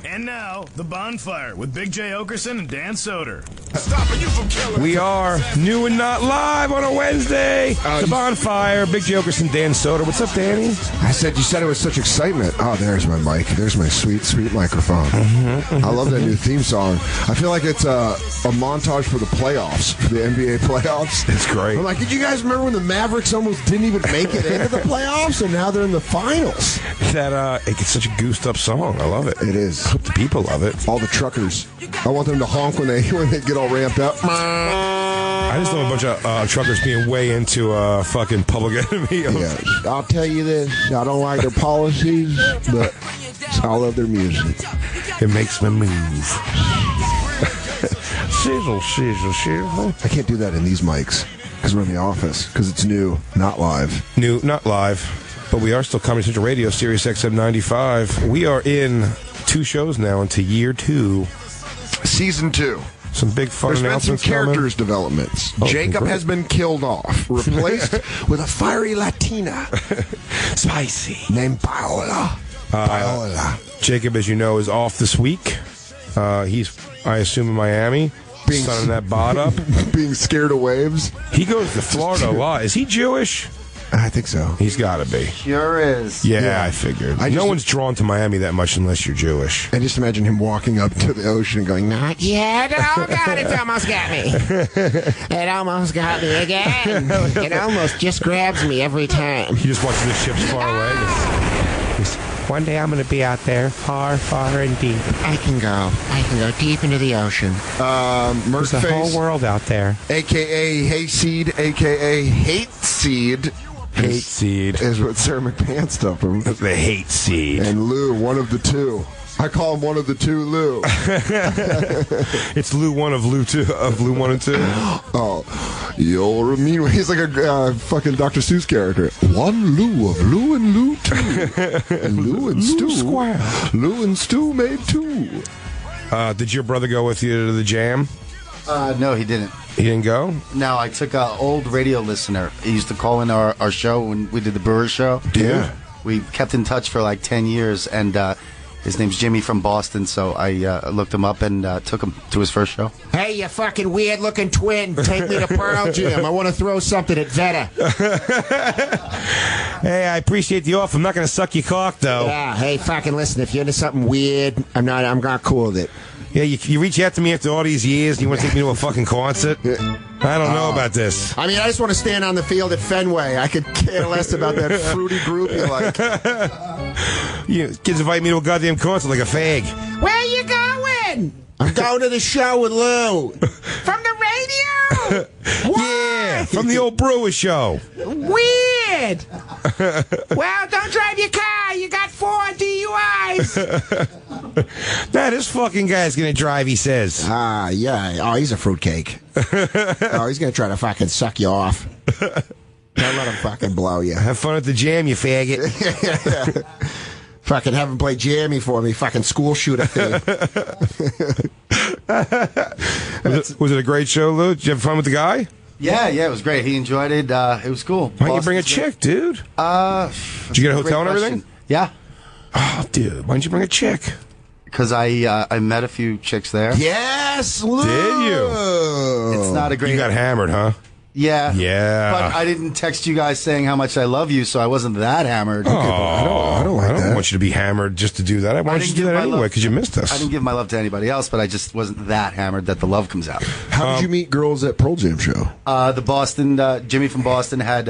And now, The Bonfire with Big J. Oakerson and Dan Soder. Stopping you from killing. We are new and not live on a Wednesday. The Bonfire, Big J. Oakerson, Dan Soder. What's up, Danny? You said it with such excitement. Oh, there's my mic. There's my sweet, sweet microphone. I love that new theme song. I feel like it's a montage for the playoffs, for the NBA playoffs. It's great. I'm like, did you guys remember when the Mavericks almost didn't even make it into the playoffs, and now they're in the finals? It's such a goosed up song. I love it. It is. I hope the people love it. All the truckers. I want them to honk when they get all ramped up. I just love a bunch of truckers being way into fucking Public Enemy. Yeah, I'll tell you this. I don't like their policies, but I love their music. It makes me move. Sizzle, sizzle, sizzle. I can't do that in these mics because we're in the office, because it's new, not live. New, not live. But we are still Comedy Central Radio, Sirius XM 95. We are in 2 shows now into year 2. Season 2. Some big fun There's been some announcements characters developments. Jacob great. has been killed off, replaced with a fiery Latina. Spicy. Named Paola. Paola. Jacob, as you know, is off this week. He's, I assume, in Miami. Sunning that bod up. Being scared of waves. He goes to Florida a lot. Is he Jewish? I think so. He's got to be. Sure is. Yeah, I figured. No one's drawn to Miami that much unless you're Jewish. I just imagine him walking up to the ocean and going, not yet. Oh, God, it almost got me. It almost got me again. It almost just grabs me every time. He just watches the ships far away. One day I'm going to be out there, far, far and deep. I can go deep into the ocean. There's a whole world out there. A.K.A. Hayseed, A.K.A. Hate Seed. Hate Seed. Is what Sarah McMahon stuff from. The Hate Seed. And Lou, one of the two. I call him one of the two Lou. It's Lou 1 of Lou 2 of Lou 1 and 2. Oh, you're a mean one. He's like a fucking Dr. Seuss character. One Lou of Lou and Lou 2. And Lou and Stu. Square. Lou and Stu made 2. Did your brother go with you to the jam? No, he didn't. He didn't go? No, I took an old radio listener. He used to call in our show when we did the Brewer Show. Yeah. We kept in touch for like 10 years, and his name's Jimmy from Boston, so I looked him up and took him to his first show. Hey, you fucking weird-looking twin. Take me to Pearl Jam. I want to throw something at Veta. Hey, I appreciate the offer. I'm not going to suck your cock, though. Yeah, hey, fucking listen, if you're into something weird, I'm not cool with it. Yeah, you reach out to me after all these years and you want to take me to a fucking concert? I don't know about this. I mean, I just want to stand on the field at Fenway. I could care less about that fruity group you like. You kids invite me to a goddamn concert like a fag. Where are you going? I'm going to the show with Lou. From the radio? Yeah, from the old Brewer Show. Weird. Well, don't drive your car. You got 4 DUIs. Nah, this fucking guy's going to drive, he says. Yeah. Oh, he's a fruitcake. Oh, he's going to try to fucking suck you off. Don't let him fucking blow you. Have fun at the jam, you faggot. Fucking have him play jammy for me. Fucking school shooter thing. Was it a great show, Lou? Did you have fun with the guy? Yeah, it was great. He enjoyed it. It was cool. Why don't you bring a chick, dude? Did you get a hotel and everything? Yeah. Oh, dude, why didn't you bring a chick? Because I met a few chicks there. Yes, Lou. Did you? It's not a great... You got hammered, huh? Yeah. Yeah. But I didn't text you guys saying how much I love you, so I wasn't that hammered. Oh, I don't like that. want you to be hammered just to do that. I want you to do that anyway because you missed us. I didn't give my love to anybody else, but I just wasn't that hammered that the love comes out. How did you meet girls at Pearl Jam show? The Boston, Jimmy from Boston had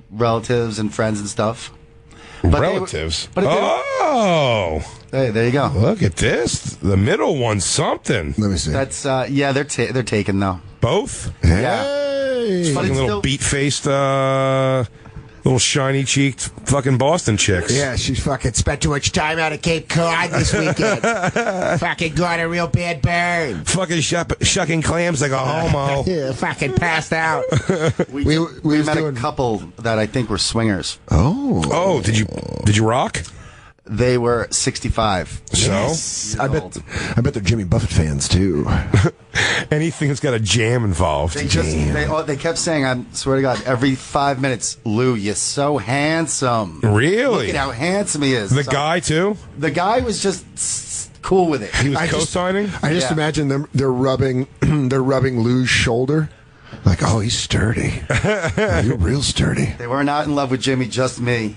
relatives and friends and stuff. But relatives? Hey, there you go. Look at this. The middle one's something. Let me see. That's, they're taken, though. Both? Yeah. Fucking little still... beat-faced, little shiny-cheeked fucking Boston chicks. Yeah, she's fucking spent too much time out at Cape Cod this weekend. Fucking got a real bad burn. Fucking shucking clams like a homo. Yeah, fucking passed out. We met a couple that I think were swingers. Oh, did you rock? They were 65. So? I bet they're Jimmy Buffett fans too. Anything that's got a jam involved. They kept saying, I swear to God, every 5 minutes, Lou, you're so handsome. Really? Look at how handsome he is. The guy too? The guy was just cool with it. He was I just- co-signing? I just Yeah. imagine them. They're rubbing Lou's shoulder. Like, oh, he's sturdy. Oh, you're real sturdy. They were not in love with Jimmy, just me.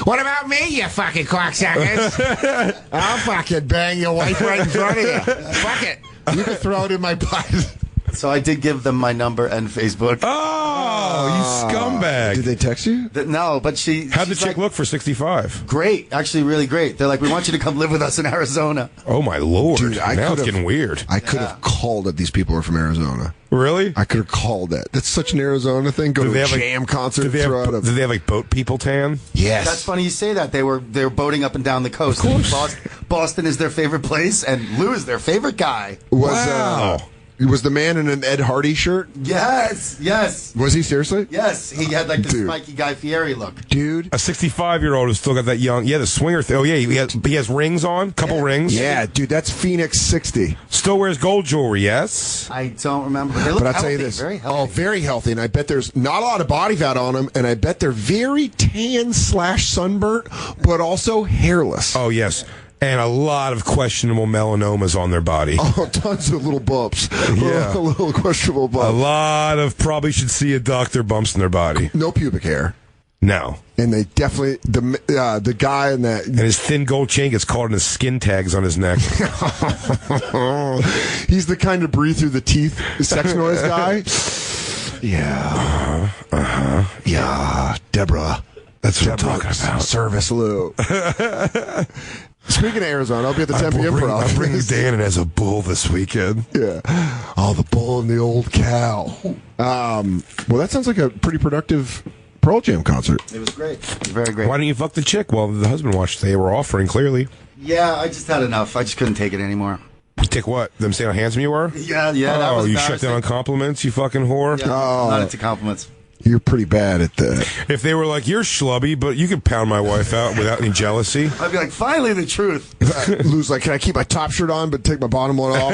What about me, you fucking cocksuckers? I'll fucking bang your wife right in front of you. Fuck it. You can throw it in my butt. So I did give them my number and Facebook. Oh, you scumbag. Did they text you? No, but How'd the she's chick like, look for 65? Great, actually really great. They're like, we want you to come live with us in Arizona. Oh, my Lord. Dude, I now it's could've- getting weird. I could have called it. These people are from Arizona. Really? I could have called it. That's such an Arizona thing. Go Do to they a have, like- jam concert. Did they throw out have, did they have like boat people tan? yes. That's funny you say that. They were boating up and down the coast. Of course. Boston is their favorite place, and Lou is their favorite guy. Wow. Was the man in an Ed Hardy shirt? Yes. Was he seriously? Yes, he had like the Dude. spiky Guy Fieri look. Dude. A 65-year-old who's still got that young. Yeah, the swinger thing. Oh, yeah, he has rings on, couple rings. Yeah, dude, that's Phoenix 60. Still wears gold jewelry, yes? I don't remember. They look But I'll healthy, tell you this. very healthy. Oh, very healthy. And I bet there's not a lot of body fat on them. And I bet they're very tan / sunburnt, but also hairless. Oh, yes. And a lot of questionable melanomas on their body. Oh, tons of little bumps. Yeah. A little questionable A bumps. lot of probably should see a doctor bumps in their body. No pubic hair. No. And they definitely, the guy in that, And his thin gold chain gets caught in his skin tags on his neck. he's the kind of breathe through the teeth sex noise guy. Yeah. Yeah. Deborah. That's what I'm talking about. Service Lou. Speaking of Arizona, I'll be at the Tempe Improv. I'm bringing Dan in as a bull this weekend. Yeah. Oh, the bull and the old cow. Well, that sounds like a pretty productive Pearl Jam concert. It was great. It was very great. Why didn't you fuck the chick while the husband watched? They were offering, clearly. Yeah, I just had enough. I just couldn't take it anymore. Take what? Them saying how handsome you were? Yeah, that Oh, was you shut down on compliments, you fucking whore? Yeah, I'm not into compliments. You're pretty bad at that. If they were like, you're schlubby, but you could pound my wife out without any jealousy. I'd be like, finally the truth. Lou's like, can I keep my top shirt on but take my bottom one off?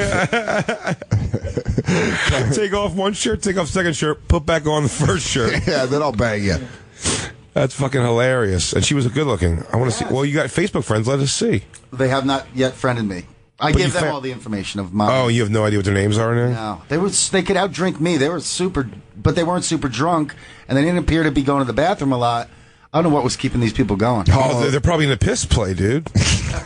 Take off one shirt, take off second shirt, put back on the first shirt. Yeah, then I'll bang you. That's fucking hilarious. And she was good looking. I want to see. Well, you got Facebook friends. Let us see. They have not yet friended me. I But gave you them fa- all the information of my. Oh, you have no idea what their names are now? No, they could outdrink me. They were super, but they weren't super drunk, and they didn't appear to be going to the bathroom a lot. I don't know what was keeping these people going. Oh, they're probably in the piss play, dude.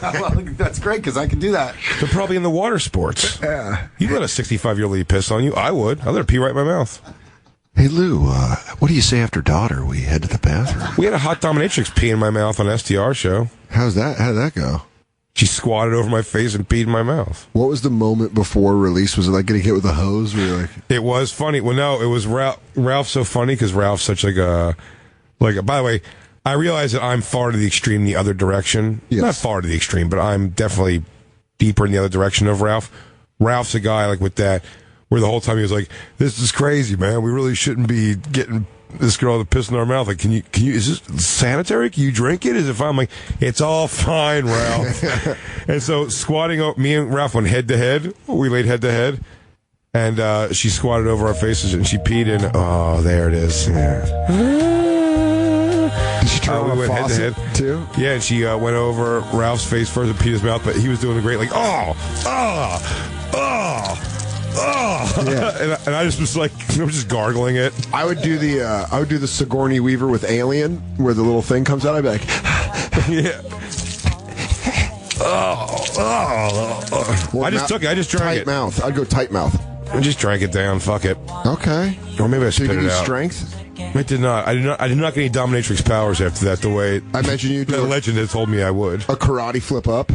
Well, that's great because I can do that. They're probably in the water sports. Yeah. You let a 65-year-old lady piss on you? I would. I'd let her pee right in my mouth. Hey, Lou, what do you say after daughter we head to the bathroom? We had a hot dominatrix pee in my mouth on STR show. How did that go? She squatted over my face and peed in my mouth. What was the moment before release? Was it like getting hit with a hose? Were you like, It was funny. Well, no, it was Ralph's so funny because Ralph's such by the way, I realize that I'm far to the extreme the other direction. Yes. Not far to the extreme, but I'm definitely deeper in the other direction of Ralph. Ralph's a guy like with that, where the whole time he was like, this is crazy, man. We really shouldn't be getting this girl to piss in our mouth. Like, can you, is this sanitary? Can you drink it? Is it fine? I'm like, it's all fine, Ralph. And so squatting up, me and Ralph went head to head. We laid head to head. And she squatted over our faces and she peed in. Oh, there it is. did she turn We on a went head to faucet head too? Yeah, and she went over Ralph's face first and peed his mouth, but he was doing a great, like, Yeah. and I just was like, I was just gargling it. I would do the Sigourney Weaver with Alien, where the little thing comes out. I'd be like, Yeah. I just took it. I just drank tight it. mouth. I'd go tight mouth. I just drank it down. Fuck it. Okay. Or maybe I Did spit it give it you out. strength? It did not. I did not get any dominatrix powers after that. The way I mentioned you the do legend had told me I would. a karate flip up.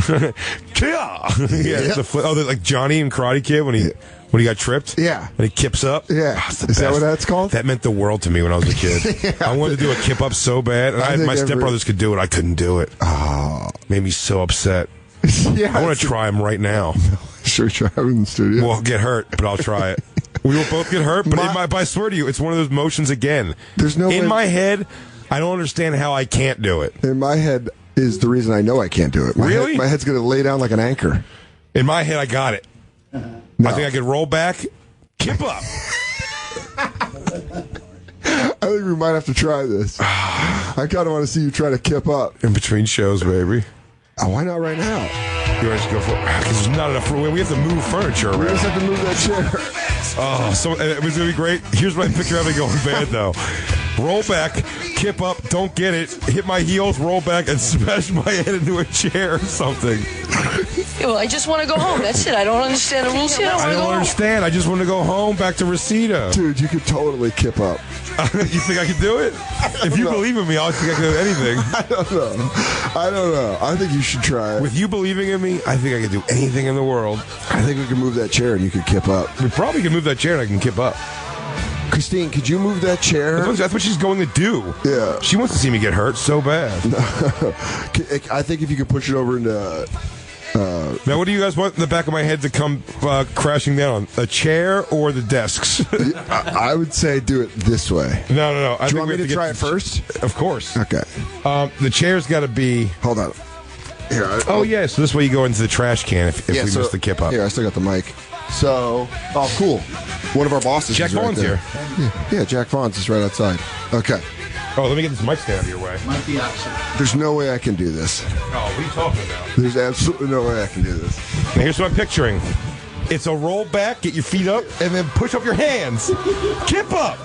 Yeah, the flip, like Johnny in Karate Kid when he got tripped. Yeah. and he kips up. Yeah. Oh, it's the Is that best. what that's called? That meant the world to me when I was a kid. I wanted to do a kip up so bad, and I think my stepbrothers could do it. I couldn't do it. Oh. Made me so upset. Yeah. I want to try them right now. Sure, try it in the studio. Well, I'll get hurt, but I'll try it. We will both get hurt, but but I swear to you, it's one of those motions again. There's no in way- my head. I don't understand how I can't do it. In my head is the reason I know I can't do it. Really? My head's going to lay down like an anchor. In my head, I got it. No. I think I could roll back, kip up. I think we might have to try this. I kind of want to see you try to kip up. In between shows, baby. Oh, why not right now? You guys go for it. Because there's not enough room. We have to move furniture We around. just have to move that chair. Oh, so it was going to be great. Here's what I picture having going bad, though. Roll back, kip up, don't get it, hit my heels, roll back, and smash my head into a chair or something. Yeah, well, I just want to go home. That's it. I don't understand the rules here. I don't understand. I just want to go home, back to Reseda. Dude, you could totally kip up. You think I could do it? If you believe in me, I think I can do anything. I don't know. I think you should try it. With you believing in me, I think I could do anything in the world. I think we can move that chair and you could kip up. We probably can move that chair and I can kip up. Christine, could you move that chair? That's what she's going to do. Yeah. She wants to see me get hurt so bad. I think if you could push it over into... Now, what do you guys want in the back of my head to come crashing down? A chair or the desks? I would say do it this way. No. Do you want me to try it first? Of course. Okay. The chair's got to be... Hold on. Here. Yeah, so this way you go into the trash can if we miss the kip up. Here, I still got the mic. So, cool. One of our bosses Jack is right Vaughn's there. here. Yeah, Jack Vaughn's is right outside. Okay. Oh, let me get this mic stand out of your way. Might be option. There's no way I can do this. Oh, what are you talking about? There's absolutely no way I can do this. Now, here's what I'm picturing. It's a roll back, get your feet up, and then push up your hands. Kip up.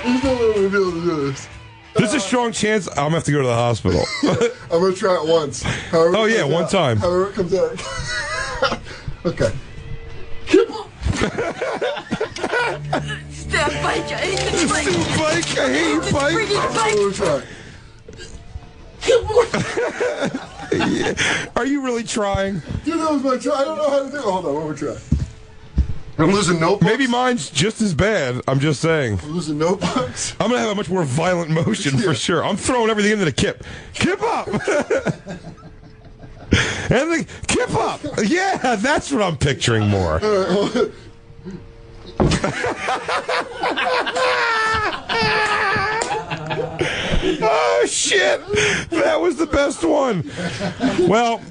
There's no way we'll be able to do this. There's a strong chance I'm going to have to go to the hospital. I'm going to try it once. Oh, yeah, one time. However it comes out. Okay. Step bike. I hate this bike. Bike, I hate you, bike. I'm going to try. Are you really trying? Dude, that was my try. I don't know how to do it. Hold on, one more try. I'm losing notebooks. Maybe mine's just as bad. I'm just saying. I'm losing notebooks. I'm going to have a much more violent motion for sure. I'm throwing everything into the kip. Kip up. And the kip up. Yeah, that's what I'm picturing more. Oh, shit. That was the best one. Well,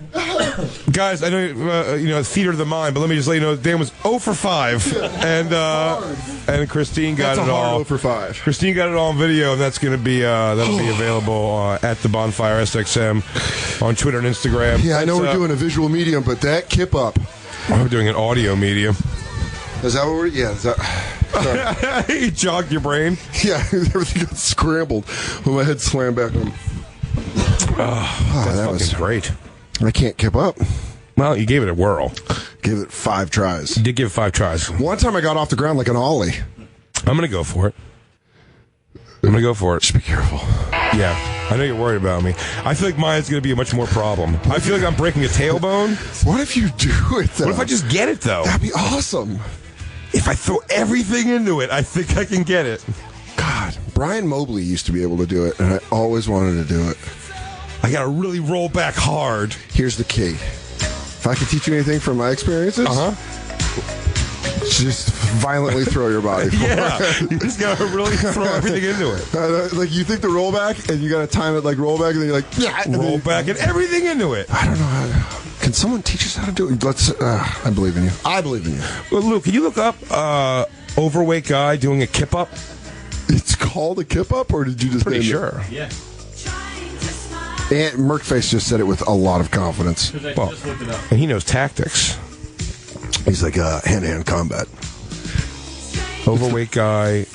guys, I know, theater of the mind, but let me just let you know, Dan was 0 for 5. And Christine got That's it a hard all. 0 for 5. Christine got it all on video, and that's going to be that'll be available at the Bonfire SXM on Twitter and Instagram. Yeah, I know we're doing a visual medium, but that kip up. I'm doing an audio medium. Is that what we're... Yeah, is that... Sorry. You jogged your brain. Yeah, everything got scrambled when my head slammed back on. That was great. I can't kip up. Well, you gave it a whirl. Gave it 5 tries. You did give it 5 tries. One time I got off the ground like an ollie. I'm going to go for it. Just be careful. Yeah. I know you're worried about me. I feel like mine's going to be a much more problem. I feel like I'm breaking a tailbone. What if you do it, though? What if I just get it, though? That'd be awesome. If I throw everything into it, I think I can get it. God, Brian Mobley used to be able to do it, and I always wanted to do it. I got to really roll back hard. Here's the key. If I could teach you anything from my experiences, just violently throw your body forward. Yeah, you just got to really throw everything into it. Like, you think the rollback, and you got to time it like rollback, and then you're like, yeah. Roll back and everything into it. I don't know how to... Can someone teach us how to do it? I believe in you. I believe in you. Well, Luke, can you look up overweight guy doing a kip up? It's called a kip up, or did you just Pretty name sure. it? Yeah. And Merkface just said it with a lot of confidence. Well, and he knows tactics. He's like hand-to-hand combat. Overweight guy.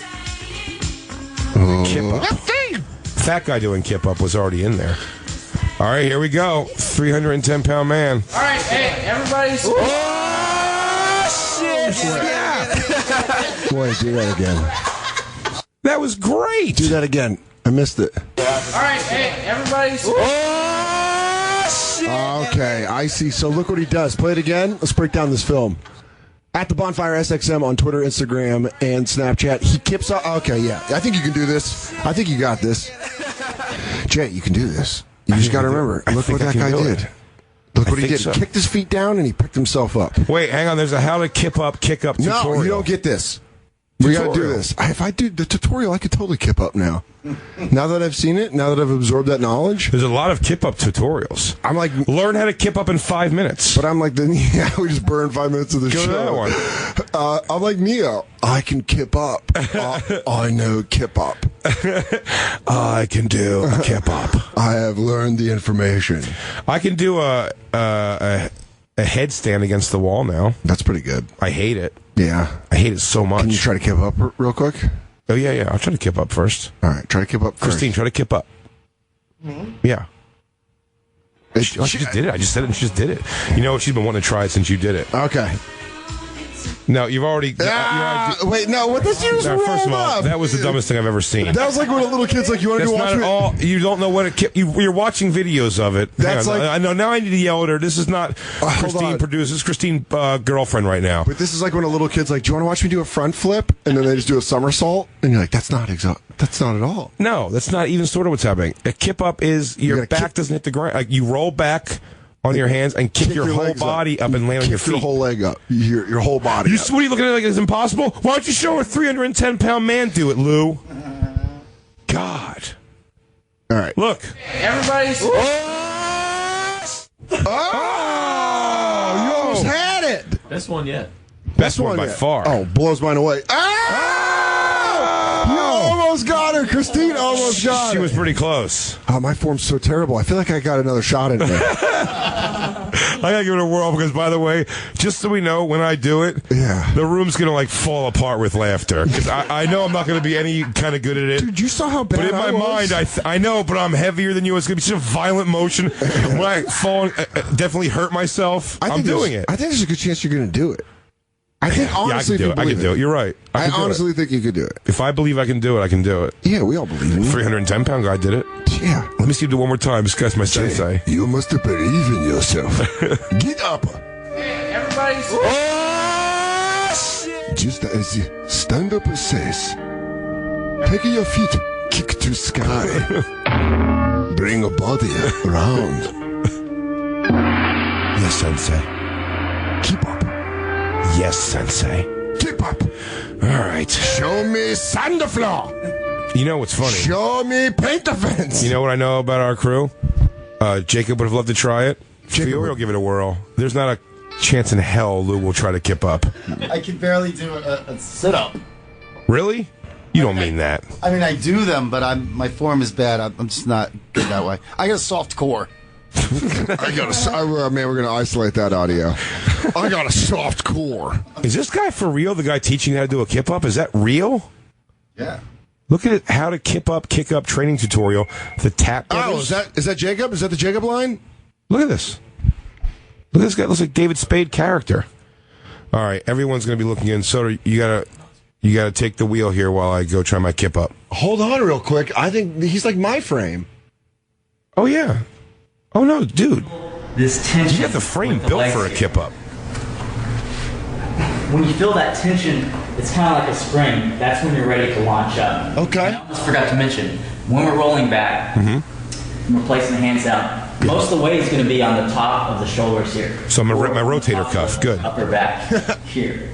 Kip up. Fat guy doing kip up was already in there. All right, here we go. 310-pound man. All right, hey, everybody's... Oh, shit! Yeah! Boy, do that again. That was great! Do that again. I missed it. All right, hey, everybody's... Oh, shit! Okay, I see. So look what he does. Play it again. Let's break down this film. At the Bonfire SXM on Twitter, Instagram, and Snapchat. He kips up. Okay, yeah. I think you can do this. I think you got this. Jay, you can do this. You just got to remember. Look what that guy did. Look what he did. So. He kicked his feet down and he picked himself up. Wait, hang on. There's a how to kip up, kick up tutorial. No, you don't get this. We got to do this. If I do the tutorial, I could totally kip up now. Now that I've seen it, now that I've absorbed that knowledge, There's a lot of kip up tutorials. I'm like, Learn how to kip up in 5 minutes. but I'm like, then yeah, we just burned 5 minutes of the Go to show. that one. I'm like Neo. I can kip up. I know kip up. I can do a kip up. I have learned the information. I can do a headstand against the wall now. That's pretty good. I hate it. Yeah. I hate it so much. Can you try to kip up real quick? Oh, yeah. I'll try to kip up first. All right, try to kip up first. Christine, try to kip up. Me? Yeah. She just did it. I just said it and she just did it. You know, she's been wanting to try it since you did it. Okay. No, you've already... Wait, no, what this you just No, rolled first of all, up? that was the dumbest thing I've ever seen. That was like when a little kid's like, you want to That's go watch not me? at all. You don't know what a kip... You're watching videos of it. That's Hang on, like- I know. Now I need to yell at her. This is not hold Christine on. produces. This is Christine girlfriend right now. But this is like when a little kid's like, do you want to watch me do a front flip? And then they just do a somersault. And you're like, that's not at all. No, that's not even sort of what's happening. A kip up is your gotta back kick- doesn't hit the ground. Like you roll back on your hands and kick your whole legs body up and land on your Kick your feet. whole leg up. Your whole body up. What are you looking at like it's impossible? Why don't you show a 310-pound man do it, Lou? God. All right. Look. Everybody's. Oh, you almost had it. Best one yet. Best one by yet. far. Oh, blows mine away. You almost got her. Christine almost got her. She was pretty close. Oh, my form's so terrible. I feel like I got another shot in me. I gotta give it a whirl because, by the way, just so we know, when I do it, Yeah. the room's gonna like fall apart with laughter because I know I'm not gonna be any kind of good at it. Dude, you saw how bad But in my I was? mind, I know, but I'm heavier than you. It's gonna be such a violent motion. When I fall, definitely hurt myself. I'm doing it. I think there's a good chance you're going to do it. I think honestly, yeah, I can do it. You're right. I can do it. honestly think you could do it. If I believe I can do it, I can do it. Yeah, we all believe in you. 310-pound guy did it. Yeah. Let me see you do it one more time. This guy's my sensei. You must believe in yourself. Get up. Everybody's. Just as the stand-up says, take your feet, kick to sky, bring a body around. Yes, sensei. Keep up. Yes, sensei. Keep up. All right. Show me sand the floor. You know what's funny? Show me paint the fence. You know what I know about our crew? Jacob would have loved to try it. Fiore will give it a whirl. There's not a chance in hell Lou will try to kip up. I can barely do a sit-up. Really? You don't mean that. I mean, I do them, but my form is bad. I'm just not good that way. I got a soft core. Man, we're going to isolate that audio. I got a soft core. Is this guy for real? The guy teaching you how to do a kip up? Is that real? Yeah. Look at it. How to kip up, kick up training tutorial. The tap. Oh, is that Jacob? Is that the Jacob line? Look at this. Look at this guy. Looks like David Spade character. All right, everyone's going to be looking in. Soder, you gotta take the wheel here while I go try my kip up. Hold on real quick. I think he's like my frame. Oh yeah. Oh no, dude. This tension. You have the frame with the built legs for a here. kip up. When you feel that tension, it's kind of like a spring. That's when you're ready to launch up. Okay. I almost forgot to mention, when we're rolling back, and we're placing the hands down, most of the weight is going to be on the top of the shoulders here. So I'm going to rip my Or rotator top cuff. of Good. Upper back here.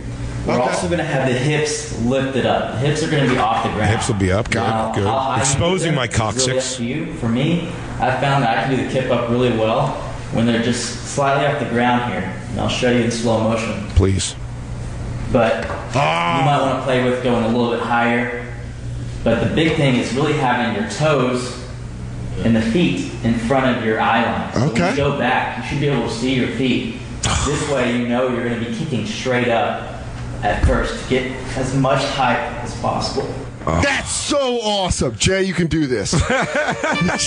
We're also going to have the hips lifted up. The hips are going to be off the ground. Hips will be up. Good, Now, good. how high you Exposing do my them is really up coccyx. to you. For me, I found that I can do the kip up really well when they're just slightly off the ground here. And I'll show you in slow motion. Please. But you might want to play with going a little bit higher. But the big thing is really having your toes and the feet in front of your eye line. So when Okay. you go back, you should be able to see your feet. This way you know you're going to be kicking straight up at first to get as much height as possible. That's so awesome. Jay, you can do this.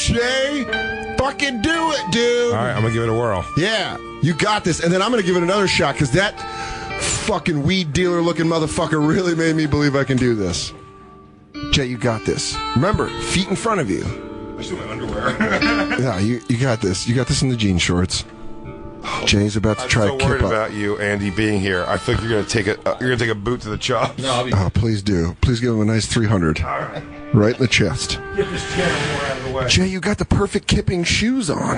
Jay, fucking do it, dude. All right, I'm going to give it a whirl. Yeah, you got this. And then I'm going to give it another shot because that fucking weed dealer looking motherfucker really made me believe I can do this. Jay, you got this. Remember, feet in front of you. I still have underwear. Yeah, you got this. You got this in the jean shorts. Jay's about to try I'm to so worried kip up. about you, Andy, being here. I think you're going to take a boot to the chops. No, I'll be. Oh, please do. Please give him a nice 300. All right. Right in the chest. Get this camera more out of the way. Jay, you got the perfect kipping shoes on.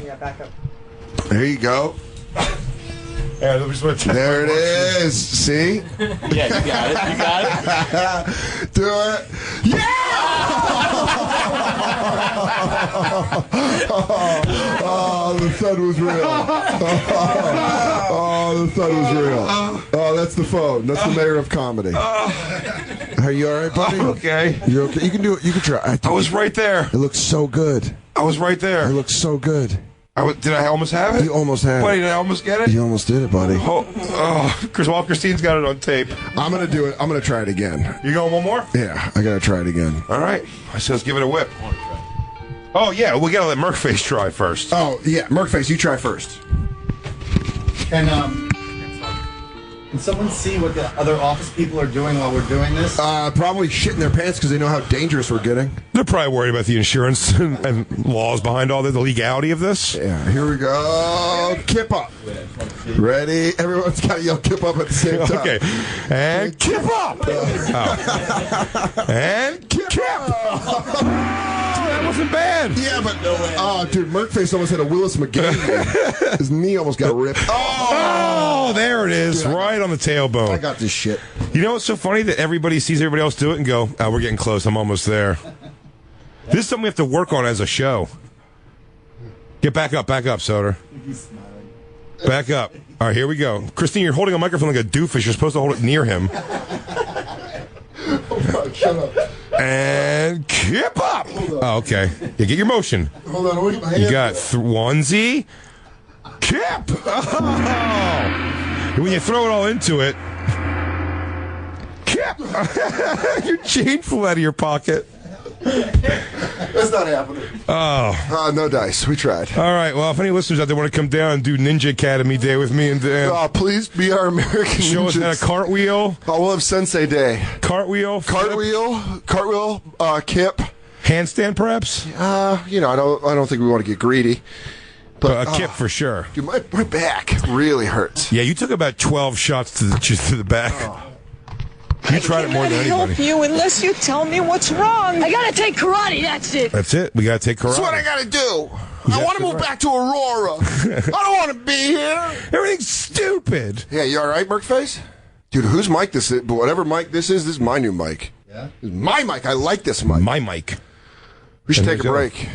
Yeah, back up. There you go. Yeah, There it is. See? Yeah, you got it. You got it. Do it. Yeah! Oh, the sun was real. Oh, the sun was real. Oh, that's the phone. That's the mayor of comedy. Are you all right, buddy? Okay. You're okay. You can do it. You can try. I was right there. It looks so good. I was right there. It looks so good. Did I almost have it? You almost had Buddy, it. did I almost get it? You almost did it, buddy. Chris Oakerson's got it on tape. I'm going to do it. I'm going to try it again. You going one more? Yeah, I got to try it again. All right. I said let's give it a whip. Oh, yeah. We got to let Merkface try first. Oh, yeah. Merkface, you try first. Can someone see what the other office people are doing while we're doing this? Probably shitting their pants because they know how dangerous we're getting. They're probably worried about the insurance and laws behind all the legality of this. Yeah, here we go. Kip up. Ready? Everyone's got to yell kip up at the same time. Okay. And kip up. Oh. And kip up. That wasn't bad. Yeah, but dude, Merkface almost had a Willis McGahee. His knee almost got ripped. Oh, there it is, Dude, right on the tailbone. I got this shit. You know what's so funny that everybody sees everybody else do it and go, "Oh, we're getting close. I'm almost there." This is something we have to work on as a show. Get back up, Soder. Back up. All right, here we go. Christine, you're holding a microphone like a doofus. You're supposed to hold it near him. Shut up. And kip up. Oh, okay. Yeah, get your motion. Hold on, wait, my hand. You got onesie. Kip. Oh. When you throw it all into it, Kip. Your chain flew out of your pocket. That's not happening. Oh. No dice. We tried. All right. Well, if any listeners out there want to come down and do Ninja Academy Day with me and Dan, Please be our American show us how ninjas. to cartwheel. We'll have Sensei Day. Cartwheel. Kip. Handstand, perhaps. I don't think we want to get greedy. But A kip for sure. Dude, my back really hurts. Yeah, you took about 12 shots to the back. You tried it more than help anybody. you unless you tell me what's wrong. I gotta take karate, that's it. That's it. We got to take karate. That's what I got to do. I want to move back to Aurora. I don't want to be here. Everything's stupid. Yeah, you all right, Merkface? Dude, whose mic this is? But whatever mic this is my new mic. Yeah? This is my mic. I like this mic. My mic. We should There take you a go. break.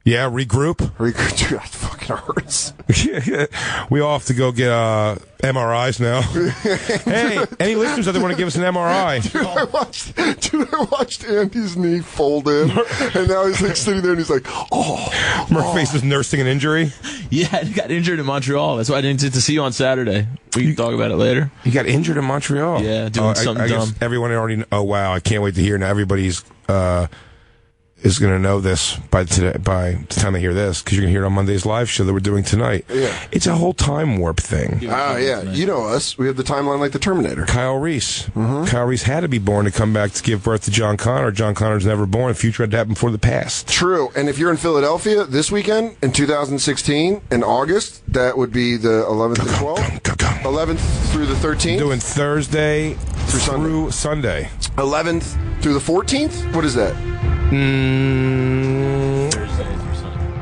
Yeah, regroup. Dude, that fucking hurts. We all have to go get MRIs now. Hey, any listeners out there want to give us an MRI? Dude, I watched Andy's knee fold in, and now he's like sitting there and he's like, Merkface is nursing an injury. Yeah, I got injured in Montreal. That's why I didn't get to see you on Saturday. We can talk about it later. You got injured in Montreal. Yeah, doing something I guess dumb. everyone already. Oh wow! I can't wait to hear. Now everybody's is going to know this by the time they hear this, because you're going to hear it on Monday's live show that we're doing tonight. Yeah. It's a whole time warp thing. yeah. You know us. We have the timeline like the Terminator. Kyle Reese. Kyle Reese had to be born to come back to give birth to John Connor. John Connor's never born. The future had to happen before the past. True. And if you're in Philadelphia this weekend in 2016, in August, that would be the 11th and 12th. 11th through the 13th. Doing Thursday through Sunday. 11th through the 14th? What is that?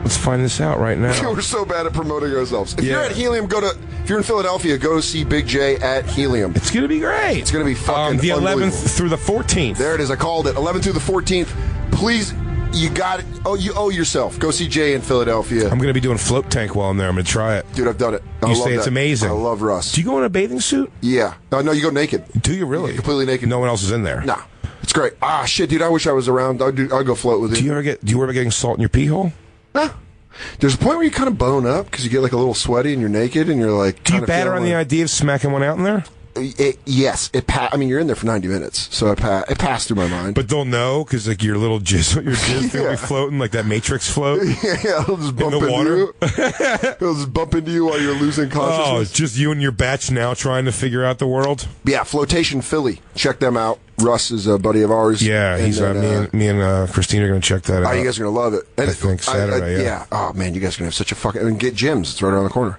Let's find this out right now. We're so bad at promoting ourselves. If you're Yeah. at Helium, if you're in Philadelphia, go see Big J at Helium. It's going to be great. It's going to be fucking the 11th unbelievable. through the 14th. There it is. I called it. 11th through the 14th. Please, you got it. Oh, you owe yourself. Go see Jay in Philadelphia. I'm going to be doing float tank while I'm there. I'm going to try it. Dude, I've done it. I You love say it's that. amazing. I love Russ. Do you go in a bathing suit? Yeah. No, you go naked. Do you really? Yeah, completely naked. No one else is in there. Nah. It's great. Shit, dude. I wish I was around. I'd go float with you. Do you worry about getting salt in your pee hole? Nah. There's a point where you kind of bone up because you get like a little sweaty and you're naked and you're like. Do you batter on the idea of smacking one out in there? Yes, I mean, you're in there for 90 minutes, so it passed through my mind. But they'll know because like your jizz thing will be floating like that Matrix float. Yeah, it'll just bump in the into water. you. It'll just bump into you while you're losing Oh, consciousness. it's just you and your batch now trying to figure out the world. Yeah, Flotation Philly. Check them out. Russ is a buddy of ours. Yeah, And he's then, me and Christine are going to check that out. you guys are gonna love it. And I think Saturday. Yeah. Oh man, you guys are gonna have such a fucking. I mean, get Jim's. It's right around the corner.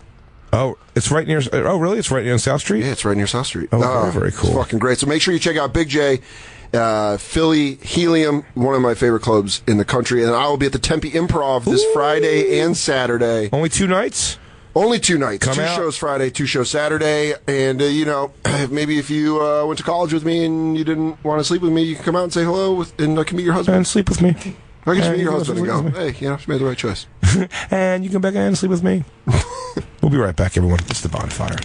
Oh, it's right near. Oh, really? It's right near South Street. Yeah, it's right near South Street. Oh, very cool. It's fucking great. So make sure you check out Big J, Philly Helium, one of my favorite clubs in the country, and I will be at the Tempe Improv this Friday and Saturday. Only 2 nights. Only 2 nights. Come 2 out. shows Friday, 2 shows Saturday. And, maybe if you went to college with me and you didn't want to sleep with me, you can come out and say hello and I can meet your husband. And sleep with me. I can just meet your you husband and go go, sleep hey, she made the right choice. And you come back in and sleep with me. We'll be right back, everyone. It's the Bonfire.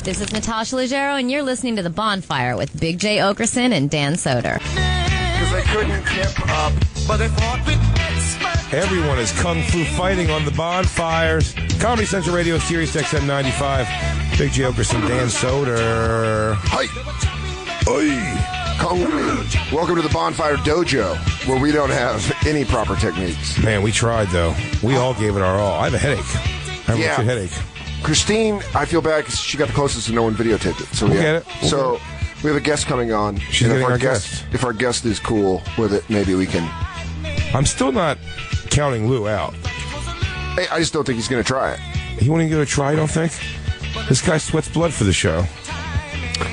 This is Natasha Leggero, and you're listening to The Bonfire with Big J. Oakerson and Dan Soder. Because they couldn't keep up. But they fought with experts. Everyone is kung fu fighting on the Bonfires. Comedy Central Radio, Sirius XM 95. Big J. Oakerson, Dan Soder. Hi. Oi. Welcome to the Bonfire Dojo, where we don't have any proper techniques. Man, we tried, though. We all gave it our all. I have a headache. I have a legit headache. Christine, I feel bad because she got the closest and no one videotaped it. So We'll get it. So we have a guest coming on. She's and getting our guest. If our guest is cool with it, maybe we can. I'm still not counting Lou out. Hey, I just don't think he's going to try it. He won't even give it a try, I don't think? This guy sweats blood for the show.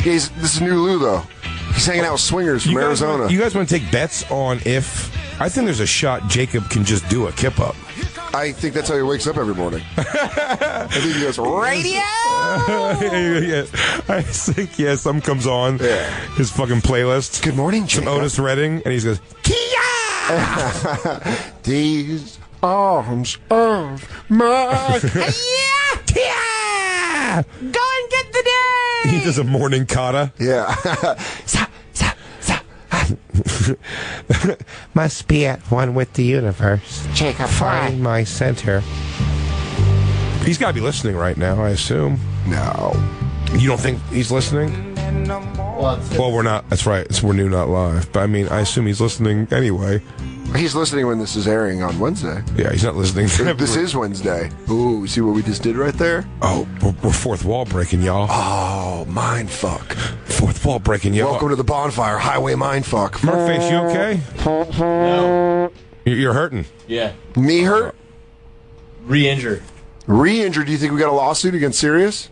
Yeah, this is new Lou, though. He's hanging out with swingers from Arizona. You guys want to take bets on if... I think there's a shot Jacob can just do a kip-up. I think that's how he wakes up every morning. I think he goes, radio! Yeah. I think, some comes on. Yeah. His fucking playlist. Good morning, Jacob. Some Otis Redding, and he goes, Kia! These arms of mine. Kia! Go and get the day! He does a morning kata. Yeah. Must be at one with the universe. Jacob, Find my center. He's got to be listening right now, I assume. No. You don't think he's listening? Well, we're not. That's right. We're new, not live. But I mean, I assume he's listening anyway. He's listening when this is airing on Wednesday. Yeah, he's not listening. This is Wednesday. Ooh, see what we just did right there? Oh, we're fourth wall breaking, y'all. Oh, mind fuck. Fourth wall breaking, y'all. Welcome to the Bonfire, Highway Mindfuck. Murkface, you okay? No. You're hurting. Yeah. Me hurt? Re-injured. Re-injured? Do you think we got a lawsuit against Sirius?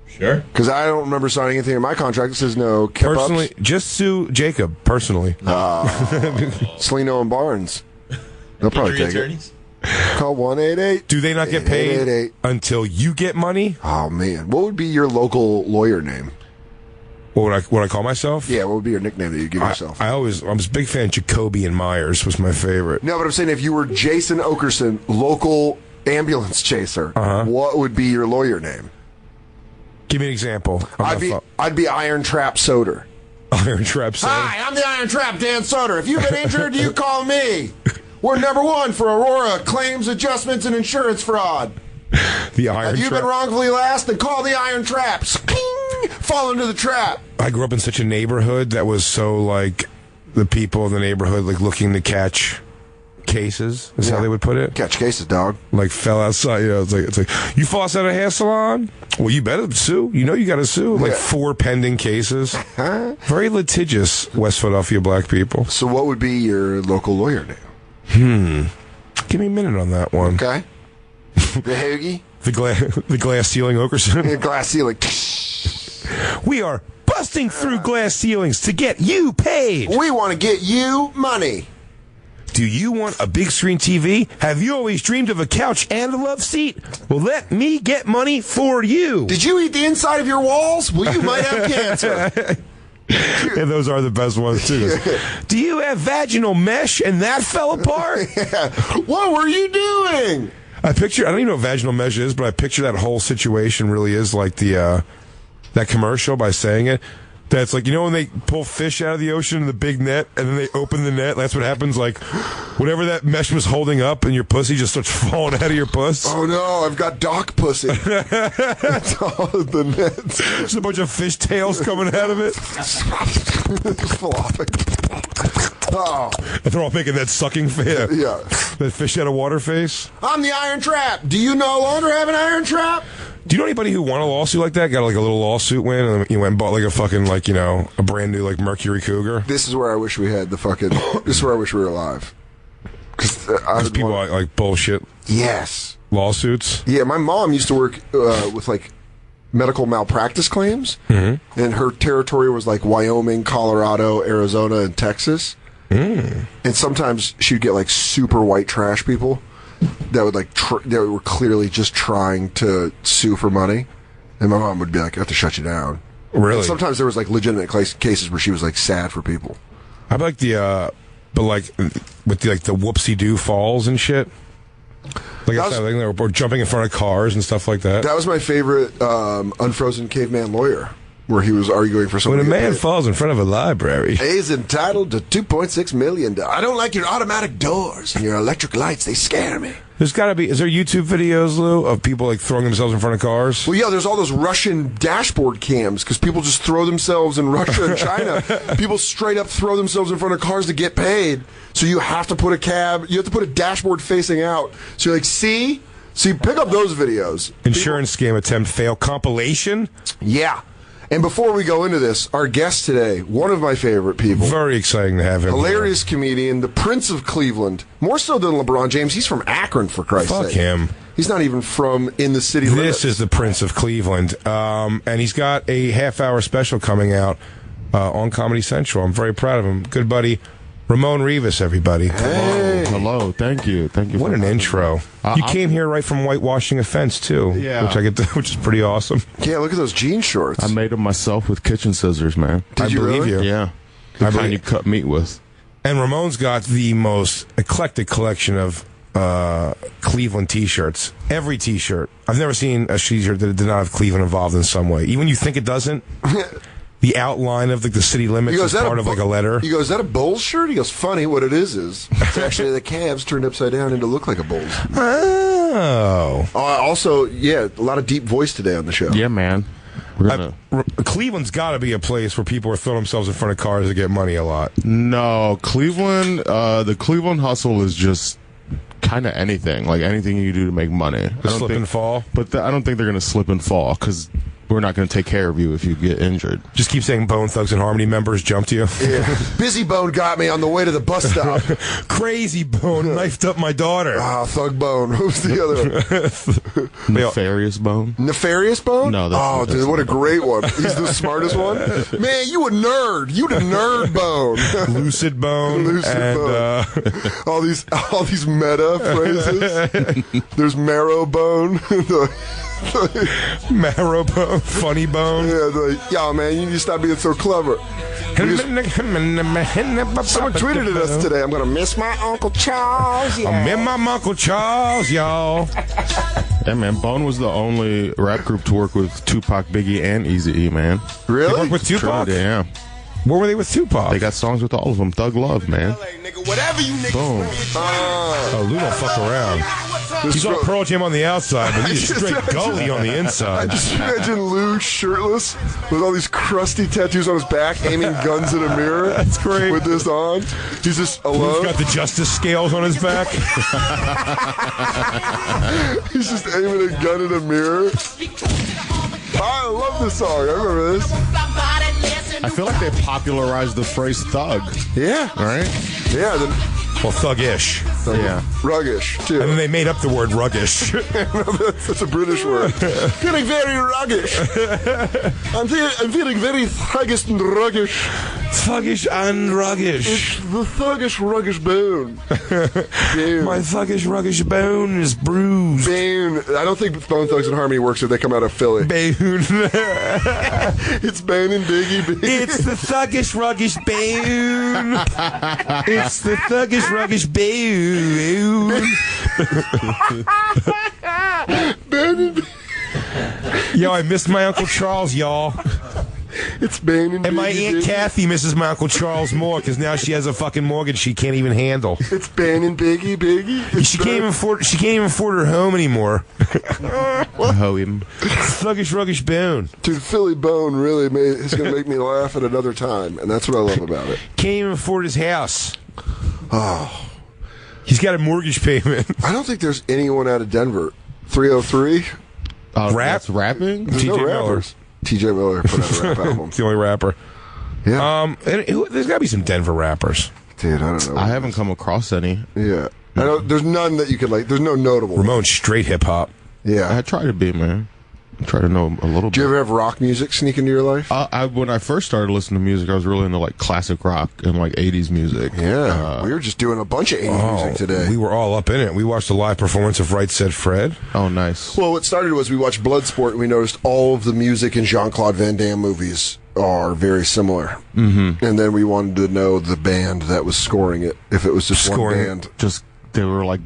Sure. Because I don't remember signing anything in my contract that says no kip-ups. Personally, just sue Jacob, personally. Slino and Barnes. They'll probably take attorneys? it. Call 188. Do they not get paid 888. until you get money? Oh, man. What would be your local lawyer name? What would I call myself? Yeah, what would be your nickname that you give yourself? I was a big fan of Jacoby and Myers was my favorite. No, but I'm saying if you were Jason Oakerson, local ambulance chaser, what would be your lawyer name? Give me an example. I'd be Iron Trap Soder. Iron Trap Soder. Hi, I'm the Iron Trap Dan Soder. If you've been injured, you call me. We're number one for Aurora claims adjustments and insurance fraud. The Iron Have you Trap. been wrongfully last? Then call the Iron Trap. Ping! Fall into the trap. I grew up in such a neighborhood that was so like the people in the neighborhood like looking to catch cases is how they would put it. Catch cases, dog. Like fell outside. You know, it's like you fall outside a hair salon. Well, you better sue. You know you got to sue. Like 4 pending cases. Very litigious West Philadelphia black people. So what would be your local lawyer name? Give me a minute on that one. Okay. The Hoagie? The glass ceiling Oakerson. Glass ceiling. We are busting through glass ceilings to get you paid. We want to get you money. Do you want a big screen TV? Have you always dreamed of a couch and a love seat? Well, let me get money for you. Did you eat the inside of your walls? Well, you might have cancer. And those are the best ones, too. Do you have vaginal mesh and that fell apart? Yeah. What were you doing? I don't even know what vaginal mesh is, but I picture that whole situation really is like the that commercial by saying it. That's like, you know when they pull fish out of the ocean in the big net and then they open the net? That's what happens. Like, whatever that mesh was holding up and your pussy just starts falling out of your puss. Oh, no. I've got dock pussy. That's all of the nets. There's a bunch of fish tails coming out of it. Flopping. Oh. And they're all making that sucking face. Yeah. That fish out of water face. I'm the Iron Trap. Do you no longer have an Iron Trap? Do you know anybody who won a lawsuit like that? Got like a little lawsuit win, and you went and bought like a fucking like a brand new like Mercury Cougar. This is where I wish we had the fucking. This is where I wish we were alive. Because people like bullshit. Yes. Lawsuits. Yeah, my mom used to work with like medical malpractice claims, and her territory was like Wyoming, Colorado, Arizona, and Texas. And sometimes she'd get like super white trash people that would like that were clearly just trying to sue for money, and my mom would be like, "I have to shut you down." Really? And sometimes there was like legitimate cases where she was like sad for people. I like the, but like with the whoopsie doo falls and shit. Like I said, like they were jumping in front of cars and stuff like that. That was my favorite Unfrozen Caveman Lawyer, where he was arguing for something. When a man falls in front of a library, he's entitled to $2.6 million. I don't like your automatic doors and your electric lights. They scare me. There's got to be. Is there YouTube videos, Lou, of people like throwing themselves in front of cars? Well, yeah. There's all those Russian dashboard cams because people just throw themselves in Russia and China. People straight up throw themselves in front of cars to get paid. So you have to put a cab. You have to put a dashboard facing out. So you're like, see, pick up those videos. Insurance scam attempt fail compilation. Yeah. And before we go into this, our guest today, one of my favorite people. Very exciting to have him. Hilarious comedian, the Prince of Cleveland. More so than LeBron James. He's from Akron, for Christ's sake. Fuck him. He's not even from in the city limits. This is the Prince of Cleveland. And he's got a half-hour special coming out on Comedy Central. I'm very proud of him. Good buddy. Ramon Rivas, everybody. Hey. Hello. Thank you. What an intro. You came here right from whitewashing a fence, too. Yeah. Which is pretty awesome. Yeah, look at those jean shorts. I made them myself with kitchen scissors, man. Did you believe really? you. Yeah. The kind you cut meat with. And Ramon's got the most eclectic collection of Cleveland T-shirts. Every T-shirt. I've never seen a T-shirt that did not have Cleveland involved in some way. Even when you think it doesn't, the outline of the city limits is part of like a letter. He goes, is that a Bulls shirt? He goes, funny, what it is it's actually the Cavs turned upside down and to look like a Bulls. Oh. Also, yeah, a lot of deep voice today on the show. Yeah, man. Cleveland's got to be a place where people are throwing themselves in front of cars to get money a lot. No, Cleveland, the Cleveland hustle is just kind of anything. Like anything you do to make money. Slip and fall? But I don't think they're going to slip and fall because we're not going to take care of you if you get injured. Just keep saying Bone Thugs and Harmony members jumped you. Yeah. Busy Bone got me on the way to the bus stop. Crazy Bone knifed up my daughter. Thug Bone. Who's the other one? Nefarious Bone? Nefarious Bone? No, that's dude, what a great one. He's the smartest one. Man, you a nerd. You the nerd Bone. Lucid Bone. Bone. All these meta phrases. There's Marrow Bone. Marrow Bone, Funny Bone. Yeah, like, yo, man, you need to stop being so clever. Someone tweeted at us today, I'm going to miss my Uncle Charles, y'all. I miss my Uncle Charles, y'all. Yeah, man, Bone was the only rap group to work with Tupac, Biggie, and Eazy-E, man. Really? They worked with Tupac? Yeah. Where were they with Tupac? They got songs with all of them. Thug Love, man. Boom. Oh, Lou don't fuck around. He's all Pearl Jam on the outside, but he's straight gully on the inside. I just imagine Lou shirtless with all these crusty tattoos on his back, aiming guns at a mirror. That's great. With this on. He's just alone. He's got the justice scales on his back. He's just aiming a gun at a mirror. I love this song. I remember this. I feel like they popularized the phrase thug. Yeah. Right? Yeah. Well, thuggish. Yeah. Ruggish, too. And then they made up the word ruggish. That's a British word. Feeling very ruggish. I'm feeling very thuggish and ruggish. Thuggish and ruggish. It's the thuggish ruggish bone. My thuggish ruggish bone is bruised. Bone. I don't think Bone Thugs and Harmony works if they come out of Philly. Bone. It's Bone and Biggie. It's the thuggish ruggish bone. It's the thuggish ruggish bone. Yo, I missed my Uncle Charles, y'all. It's Bane and my Aunt Kathy misses my Uncle Charles more because now she has a fucking mortgage she can't even handle. It's Bane and Biggie. She can't even afford her home anymore. Him. Thuggish ruggish bone. Dude, Philly Bone really is going to make me laugh at another time, and that's what I love about it. Can't even afford his house. Oh. He's got a mortgage payment. I don't think there's anyone out of Denver. 303? Rap? Rapping? There's no rappers. TJ Miller put out a rap album. It's the only rapper. Yeah. There's got to be some Denver rappers. Dude, I don't know. I haven't come across any. Yeah. There's none that you could like. There's no notable. Ramon's straight hip hop. Yeah. I try to be, man. try to know a little Do you ever have rock music sneak into your life? When I first started listening to music, I was really into like classic rock and like 80s music. Yeah, we were just doing a bunch of 80s music today. We were all up in it. We watched a live performance of Right Said Fred. Oh, nice. Well, what started was we watched Bloodsport, and we noticed all of the music in Jean-Claude Van Damme movies are very similar. Mm-hmm. And then we wanted to know the band that was scoring it, if it was just one band. Just, they were like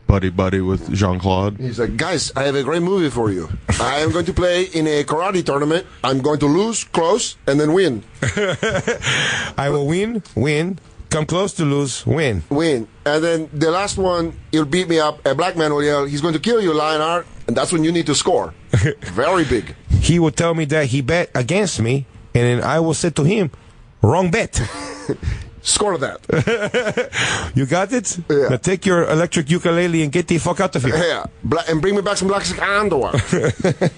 buddy with Jean-Claude. He's like, guys, I have a great movie for you. I am going to play in a karate tournament. I'm going to lose close and then win. I will win, come close to lose, win. And then the last one, he'll beat me up. A black man will yell, he's going to kill you, Lionheart. And that's when you need to score. Very big. He will tell me that he bet against me, and then I will say to him, wrong bet. Score that. You got it? Yeah. Now take your electric ukulele and get the fuck out of here. Yeah. And bring me back some black silk underwear.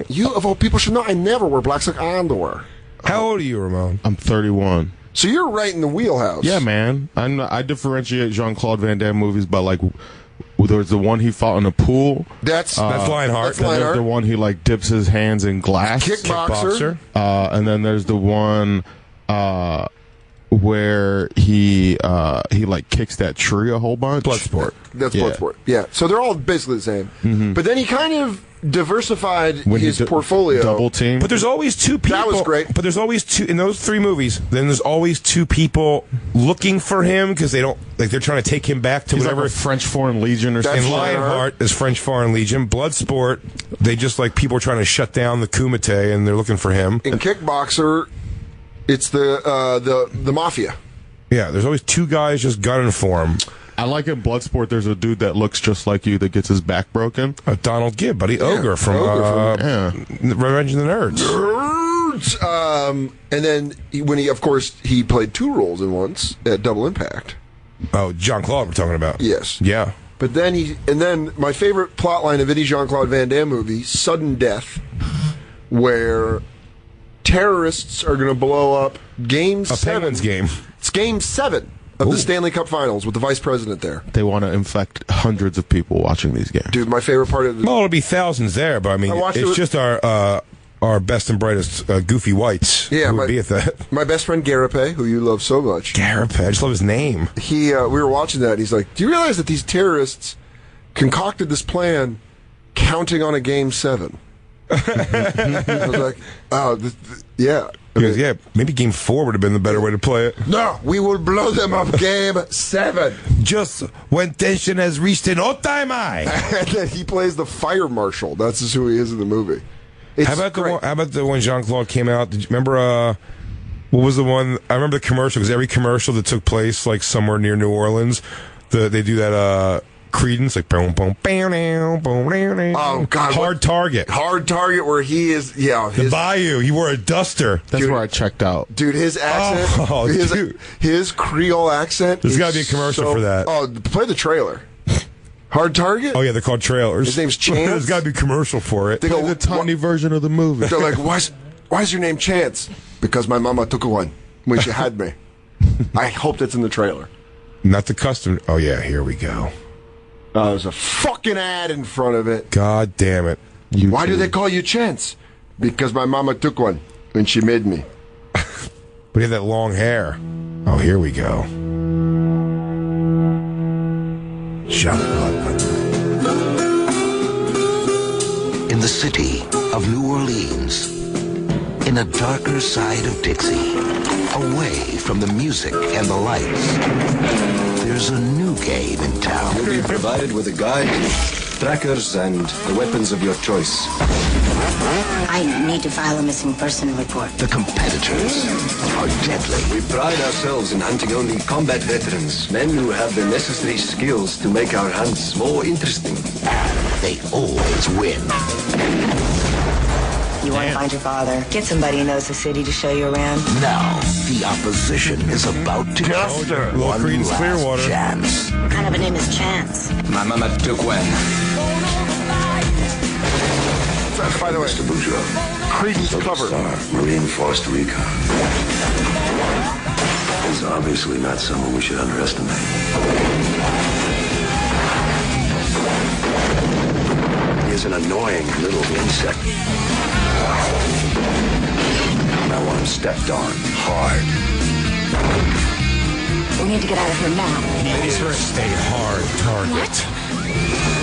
You, of all people, should know I never wear black silk underwear. How old are you, Ramon? I'm 31. So you're right in the wheelhouse. Yeah, man. I differentiate Jean-Claude Van Damme movies by like, there's the one he fought in a pool. That's Lionheart. That's There's the one he like dips his hands in glass. Kickboxer. And then there's the one where he like kicks that tree a whole bunch. Bloodsport. That's Bloodsport. Yeah. So they're all basically the same. Mm-hmm. But then he kind of diversified his portfolio. Double team. But there's always two people. That was great. But there's always two in those three movies. Then there's always two people looking for him because they don't like they're trying to take him back to He's whatever. like a French Foreign Legion or something. And Lionheart is French Foreign Legion. Bloodsport, they just like people are trying to shut down the Kumite and they're looking for him. In Kickboxer, it's the mafia. Yeah, there's always two guys just gunning for him. I like in Bloodsport, there's a dude that looks just like you that gets his back broken. Donald Gibb, buddy. Ogre from Revenge of the Nerds. And then when he played two roles in once at Double Impact. Oh, Jean-Claude we're talking about. Yes. Yeah. But then my favorite plotline of any Jean-Claude Van Damme movie, Sudden Death, where terrorists are going to blow up Game 7. Penguins game. It's Game 7 of the Stanley Cup Finals with the vice president there. They want to infect hundreds of people watching these games. Dude, my favorite part of Well, it'll be thousands there, but I mean, it's just our best and brightest goofy whites who would be at that. My best friend Garape, who you love so much. Garape, I just love his name. We were watching that, and he's like, do you realize that these terrorists concocted this plan counting on a Game 7? I was like, oh, yeah. Because, yeah, maybe Game 4 would have been the better way to play it. No, we will blow them up Game 7. Just when tension has reached an all-time high. And then he plays the fire marshal. That's just who he is in the movie. How about the one Jean-Claude came out? Did you remember, what was the one? I remember the commercial, because every commercial that took place, like, somewhere near New Orleans, they do that, Credence, like boom, boom, bam, boom, boom. Oh God! Hard Target, where he is. Yeah, the Bayou. He wore a duster. That's where I checked out. Dude, his accent, his Creole accent. There's got to be a commercial for that. Oh, play the trailer. Hard Target. Oh yeah, they're called trailers. His name's Chance. There's got to be a commercial for it. They go the tiny version of the movie. They're like, why's your name Chance? Because my mama took one when she had me. I hope that's in the trailer. Not the custom. Oh yeah, here we go. There's a fucking ad in front of it. God damn it. Why do they call you Chance? Because my mama took one when she made me. But he had that long hair. Oh, here we go. In the city of New Orleans, in a darker side of Dixie, away from the music and the lights, there's a new game in town. You'll be provided with a guide, trackers, and the weapons of your choice. I need to file a missing person report. The competitors are deadly. We pride ourselves in hunting only combat veterans, men who have the necessary skills to make our hunts more interesting. They always win. You want to find your father? Get somebody who knows the city to show you around. Now, the opposition is about to get one last chance. What kind of a name is Chance? My mama took one. By the way, Mr. Boudreaux, Credence cover. Marine Force Recon. He's obviously not someone we should underestimate. He is an annoying little insect. stepped on hard. We need to get out of here now. He is a hard target.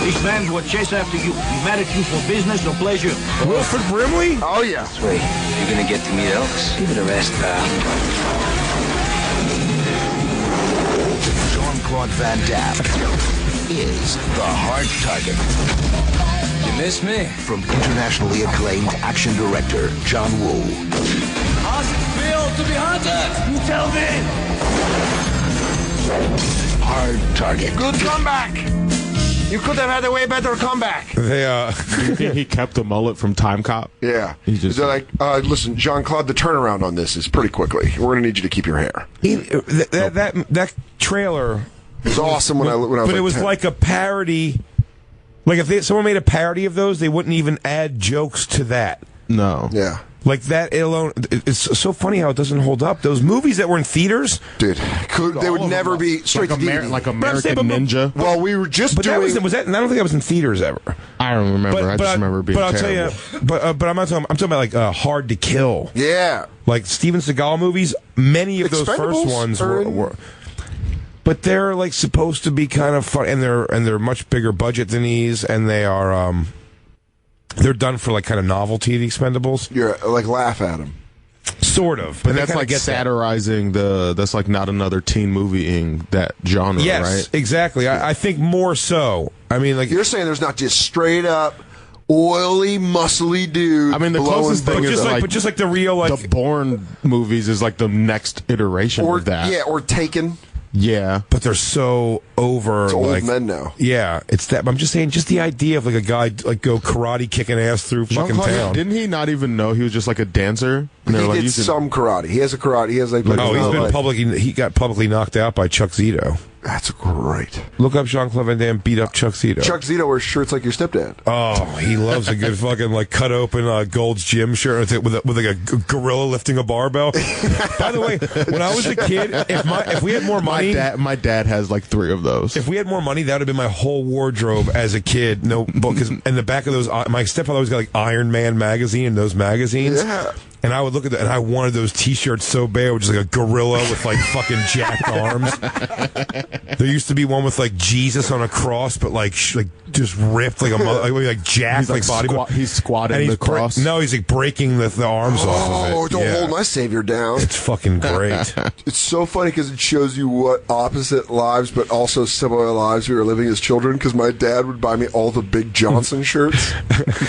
These men will chase after you. He mad at you for business or pleasure. Wilford Brimley? Oh, yeah. Wait, you're gonna get to meet Elks? Give it a rest, pal. Jean-Claude Van Damme is the hard target. You miss me? From internationally acclaimed action director John Woo. How's it feel to be hunted? You tell me. Hard target. Good comeback. You could have had a way better comeback. He kept the mullet from Time Cop. Yeah. He's just They're like, listen, Jean-Claude, the turnaround on this is pretty quickly. We're going to need you to keep your hair. That trailer was awesome when I was but like it was 10. like a parody. Like if someone made a parody of those, they wouldn't even add jokes to that. No. Yeah. Like that alone, it's so funny how it doesn't hold up. Those movies that were in theaters, dude, they would never be straight like to DVD. like American Ninja. Well, we were just but doing. was that? I don't think that was in theaters ever. I don't remember. I just remember being But I'll terrible. tell you. But I'm not talking. I'm talking about like Hard to Kill. Yeah. Like Steven Seagal movies. Many of those first Expendables ones are were. But they're like supposed to be kind of fun, and they're much bigger budget than these, and they are. They're done for like kind of novelty. The Expendables. You're like laugh at them. Sort of, but that's like satirizing that's like not another teen movieing that genre, yes, right? Exactly. I think more so. I mean, like you're saying, there's not just straight up oily, muscly dude. I mean, the closest thing is just like the real like the Bourne movies is like the next iteration of that. Yeah, or Taken. Yeah, but they're so over. It's old like, men now. Yeah, it's that. I'm just saying, just the idea of like a guy like go karate kicking ass through fucking town. Didn't he not even know he was just like a dancer? He did some karate. He has a karate. He has like. Oh, he's been publicly. He got publicly knocked out by Chuck Zito. That's great. Look up Jean-Claude Van Damme beat up Chuck Zito. Chuck Zito wears shirts like your stepdad. Oh, he loves a good fucking like cut open Gold's Gym shirt with like a gorilla lifting a barbell. By the way, when I was a kid, if we had more money, my dad has like 3 of those. If we had more money, that would have been my whole wardrobe as a kid. No, because in the back of those, my stepfather always got like Iron Man magazine and those magazines. Yeah. And I would look at that, and I wanted those T-shirts so bad, which is like a gorilla with like fucking jacked arms. There used to be one with like Jesus on a cross, but like just ripped like like jacked he's like body. He's squatting the cross. No, he's like breaking the arms off of it. Oh, don't hold my savior down. It's fucking great. It's so funny because it shows you what opposite lives, but also similar lives we were living as children. Because my dad would buy me all the Big Johnson shirts.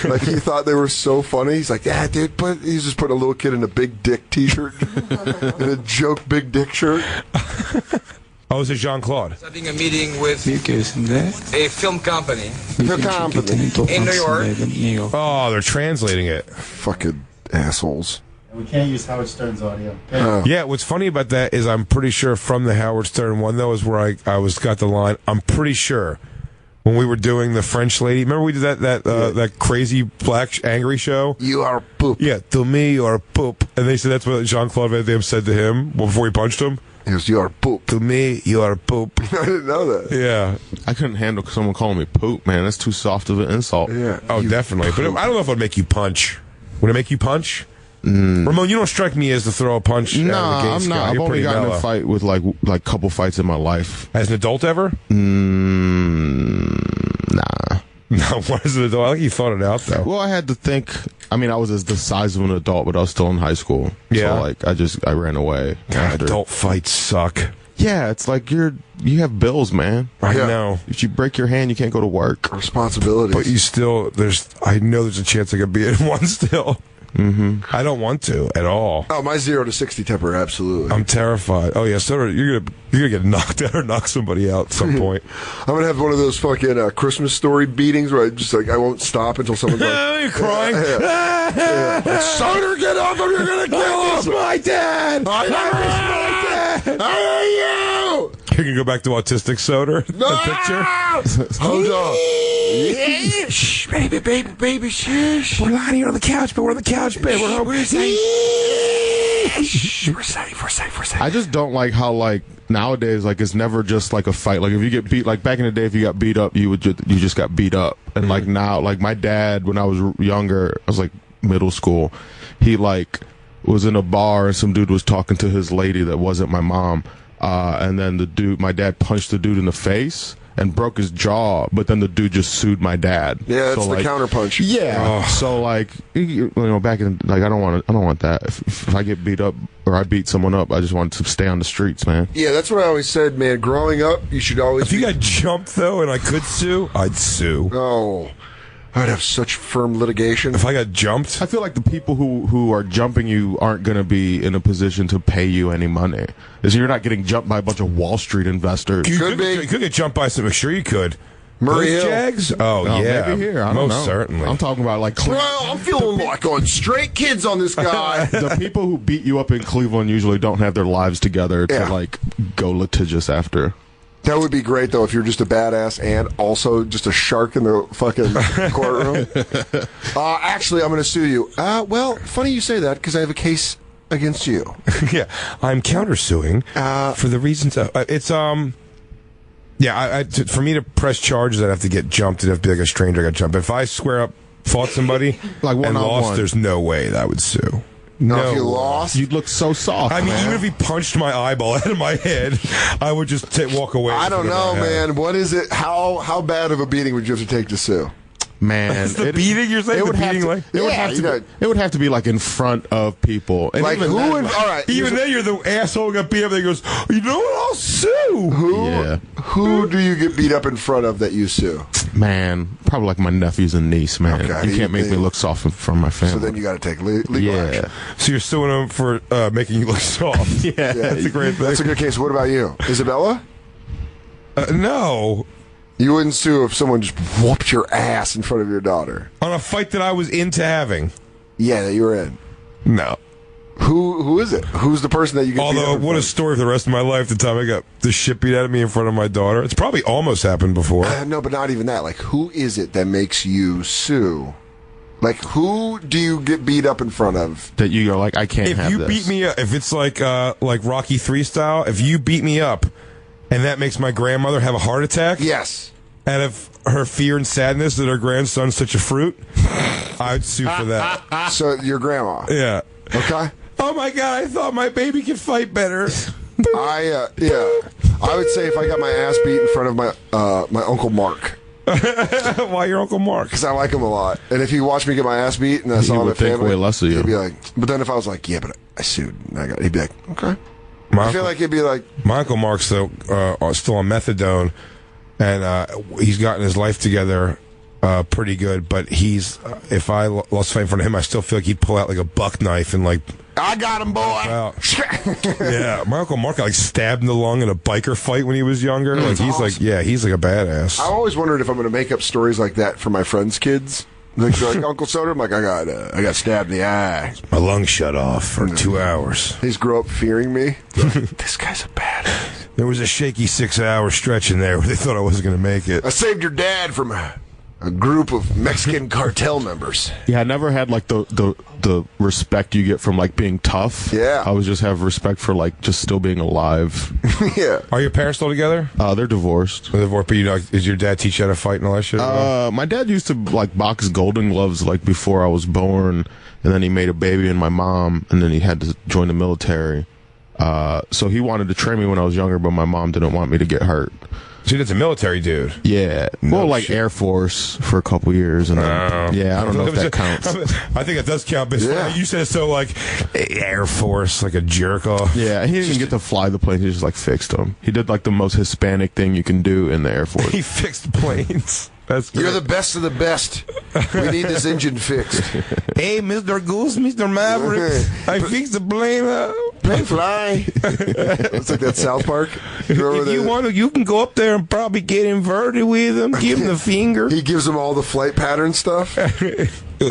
Like he thought they were so funny. He's like, yeah, dude, he's just put a little kid in a big dick T-shirt and a joke big dick shirt. Oh, is it Jean-Claude? Having a meeting with a film company. In New York. Oh, they're translating it. Fucking assholes. We can't use Howard Stern's audio. Yeah, what's funny about that is I'm pretty sure from the Howard Stern one, though, is where I got the line. I'm pretty sure when we were doing the French lady. Remember we did that crazy black angry show? You are poop. Yeah, to me, you are poop. And they said that's what Jean-Claude Van Damme said to him before he punched him. He goes, you are poop. To me, you are poop. I didn't know that. Yeah. I couldn't handle someone calling me poop, man. That's too soft of an insult. Yeah. Oh, definitely. But I don't know if it would make you punch. Would it make you punch? Ramon, you don't strike me as to throw a punch. Nah, out of the I'm gate, not. Scott. I've You're only pretty gotten in mellow. a fight with like couple fights in my life. As an adult ever? Nah. No, what is an adult? I like you thought it out, though. Well, I had to think. I mean, I was the size of an adult, but I was still in high school. Yeah. So, like, I ran away. God, adult fights suck. Yeah, it's like you have bills, man. I know. If you break your hand, you can't go to work. Responsibilities. But you still, I know there's a chance I could be in one still. Mm-hmm. I don't want to at all. Oh, my 0 to 60 temper, absolutely. I'm terrified. Oh yeah, so you're gonna get knocked out or knock somebody out at some point. I'm gonna have one of those fucking Christmas story beatings where I won't stop until someone's like, you're crying. Soder, get off him! You're gonna kill him! It's my dad. I miss my dad. I hate you. You can go back to autistic Soder. No! The picture. Hold on. Yeah, shh, baby, shh. We're lying here on the couch, but we're on the couch, babe. We're home. We're safe. Shh, we're safe. I just don't like how nowadays it's never just like a fight. Like if you get beat, like back in the day, if you got beat up, you just got beat up. And now, my dad, when I was younger, I was like middle school. He was in a bar and some dude was talking to his lady that wasn't my mom, and then my dad punched the dude in the face and broke his jaw, but then the dude just sued my dad. Yeah, that's so, the counterpunch. Yeah. So back in I don't want that. If I get beat up or I beat someone up, I just want to stay on the streets, man. Yeah, that's what I always said, man. Growing up, you should always. If you got jumped though, and I could sue, I'd sue. Oh, I'd have such firm litigation. If I got jumped, I feel like the people who are jumping you aren't going to be in a position to pay you any money. Is you're not getting jumped by a bunch of Wall Street investors. You could get jumped by some. Sure, you could. Murray Those Hill. Jags? Oh, yeah. Maybe here. I don't know. Most certainly. I'm talking about like. Well, I'm feeling like on straight kids on this guy. The people who beat you up in Cleveland usually don't have their lives together to like go litigious after. That would be great, though, if you're just a badass and also just a shark in the fucking courtroom. Actually, I'm going to sue you. Well, funny you say that, because I have a case against you. Yeah, I'm countersuing for the reasons of... for me to press charges, I'd have to get jumped. It'd have to be like a stranger got jumped. If I fought somebody like and lost, there's no way that I would sue. No, if you lost, you'd look so soft. I mean, man. even if he punched my eyeball out of my head, I would just walk away. I don't know, man. What is it? How bad of a beating would you have to take to sue? Man, beating you're saying? It would have to be like in front of people. And like even who then, would? All right. Even then, you're the asshole who got beat up. That goes, you know what? I'll sue. Who do you get beat up in front of that you sue? Man, probably like my nephews and niece. Man, Okay. you can't make me look soft in front of my family. So then you got to take legal action. So you're suing them for making you look soft. Yeah, that's a great thing. That's a good case. What about you, Isabella? No. You wouldn't sue if someone just whooped your ass in front of your daughter On a fight that I was into having. Yeah, that you were in. No. Who is it? Who's the person that you get? Although, what a story for the rest of my life. The time I got the shit beat out of me in front of my daughter. It's probably almost happened before. No, but not even that. Like, who is it that makes you sue? Like, who do you get beat up in front of? That you're like, I can't have this. If you beat me up, if it's like Rocky 3 style, if you beat me up and that makes my grandmother have a heart attack. Yes. Out of her fear and sadness that her grandson's such a fruit, I'd sue for that. So, your grandma? Yeah. Okay. Oh my God, I thought my baby could fight better. I would say if I got my ass beat in front of my Uncle Mark. Why your Uncle Mark? Because I like him a lot. And if he watched me get my ass beat and I saw him at family, way less of you. He'd be like, but then if I was like, yeah, but I sued, and he'd be like, okay. I feel like he'd be like, my Uncle Mark's still on methadone, and he's gotten his life together pretty good. But if I lost fight in front of him, I still feel like he'd pull out like a buck knife and like. I got him, boy. Yeah, my Uncle Mark got like stabbed in the lung in a biker fight when he was younger. Like he's awesome. He's like a badass. I always wondered if I'm going to make up stories like that for my friends' kids. Like Uncle Soder, I'm like, I got stabbed in the eye. My lung shut off for 2 hours. They just grow up fearing me. This guy's a badass. There was a shaky 6-hour stretch in there where they thought I wasn't going to make it. I saved your dad from a group of Mexican cartel members. Yeah, I never had like the respect you get from like being tough. Yeah, I always just have respect for like just still being alive. Yeah. Are your parents still together? They're divorced. They're divorced, but does your dad teach you how to fight and all that shit? My dad used to like box Golden Gloves like before I was born, and then he made a baby and my mom, and then he had to join the military. So he wanted to train me when I was younger, but my mom didn't want me to get hurt. See, that's a military dude. Yeah. Well, like Air Force for a couple years. And then, I don't know if that counts. I think it does count. But you said it so like Air Force, like a jerk off. Yeah, he didn't even get to fly the plane. He just like fixed them. He did like the most Hispanic thing you can do in the Air Force. He fixed planes. That's great. You're the best of the best. We need this engine fixed. Hey, Mr. Goose, Mr. Maverick, I fixed the plane. Plane fly. It's like that South Park. If you want to, you can go up there and probably get inverted with him. Give him the finger. He gives them all the flight pattern stuff.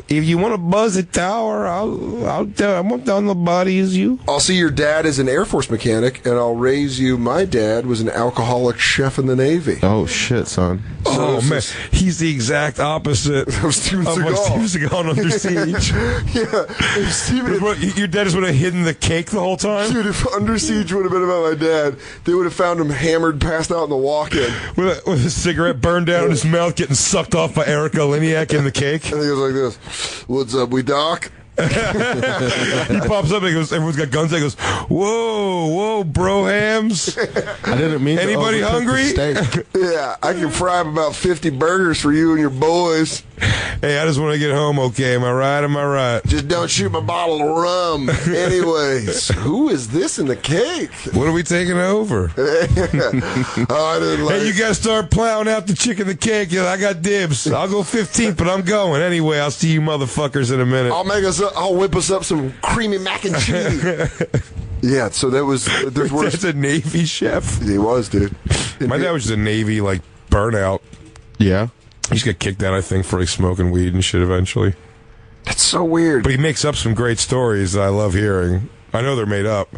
If you want to buzz a tower, I'll tell. I won't tell nobody is you. I'll see your dad as an Air Force mechanic, and I'll raise you. My dad was an alcoholic chef in the Navy. Oh shit, son! Oh man, he's the exact opposite of Steven Seagal. Steven Seagal on Under Siege. Yeah, your dad just would have hidden the cake the whole time. Dude, if Under Siege would have been about my dad, they would have found him hammered, passed out in the walk-in, with a cigarette burned down in his mouth, getting sucked off by Erica Liniak in the cake. And he goes like this. What's up, we doc? He pops up and he goes, everyone's got guns. He goes, whoa, bro hams. I didn't mean Anybody to hungry? Yeah, I can fry up about 50 burgers for you and your boys. Hey, I just want to get home, okay? Am I right? Just don't shoot my bottle of rum. Anyways, who is this in the cake? What are we taking over? I didn't like Hey, you got to start plowing out the chick in the cake. Yeah, I got dibs. I'll go 15th, but I'm going. Anyway, I'll see you motherfuckers in a minute. I'll whip us up some creamy mac and cheese. Yeah, so there's That's a Navy chef. He was, dude. My dad was just a Navy, like, burnout. Yeah. He just got kicked out, I think, for like smoking weed and shit eventually. That's so weird. But he makes up some great stories that I love hearing. I know they're made up.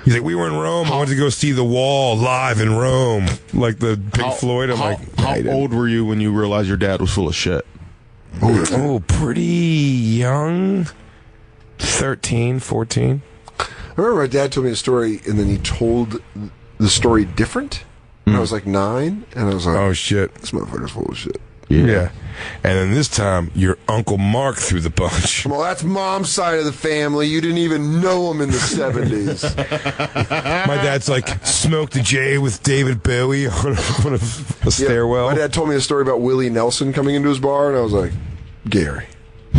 He's like, we were in Rome. I went to go see The Wall live in Rome. Like the Pink Floyd. How old were you when you realized your dad was full of shit? Oh, pretty young. 13, 14. I remember my dad told me a story, and then he told the story different. And I was like 9, and I was like, oh, shit. This motherfucker's full of shit. Yeah. And then this time, your Uncle Mark threw the punch. Well, that's Mom's side of the family. You didn't even know him in the 70s. My dad's like, smoked a J with David Bowie on a stairwell. My dad told me a story about Willie Nelson coming into his bar, and I was like, Gary.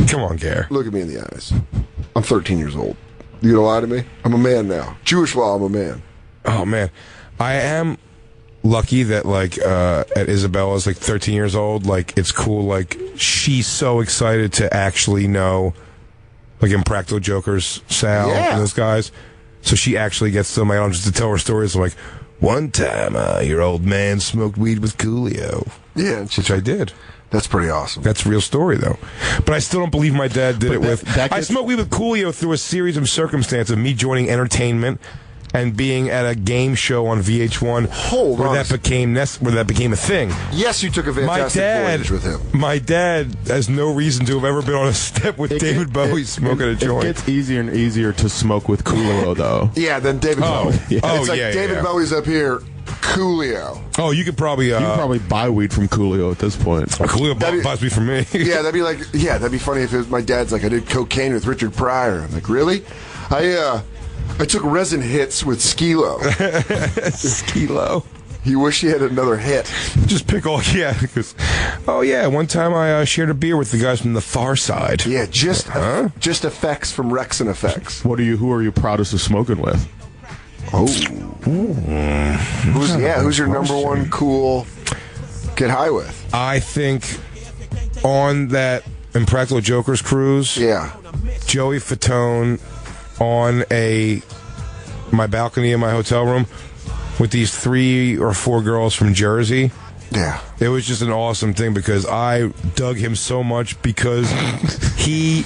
Come on, Gary. Look at me in the eyes. I'm 13 years old. You gonna lie to me? I'm a man now. Jewish law, I'm a man. Oh, man. I am lucky that, like, at Isabella's, like, 13 years old, like, it's cool, like, she's so excited to actually know, like, Impractical Jokers, Sal, and those guys. So she actually gets to my own just to tell her stories, like, one time, your old man smoked weed with Coolio. Yeah. Which I did. That's pretty awesome. That's a real story, though. But I still don't believe my dad did it with... I smoked weed with Coolio through a series of circumstances of me joining entertainment and being at a game show on VH1 where that became a thing. Yes, you took a fantastic voyage with him. My dad has no reason to have ever been on a step with David Bowie smoking a joint. It gets easier and easier to smoke with Coolio, though. Yeah, then David Bowie. Yeah. It's like David Bowie's up here, Coolio. Oh, you could probably... you can probably buy weed from Coolio at this point. Coolio buys weed from me. Yeah, that'd be funny if my dad's like, I did cocaine with Richard Pryor. I'm like, really? I took resin hits with Skilo. Skilo. He wished he had another hit. Just pick all, because, one time I shared a beer with the guys from the Far Side. Yeah, just effects from Rex and Effects. Who are you proudest of smoking with? Oh. Who's your number one cool get high with? I think on that Impractical Jokers cruise, Joey Fatone on my balcony in my hotel room with these 3 or 4 girls from Jersey. Yeah. It was just an awesome thing because I dug him so much because he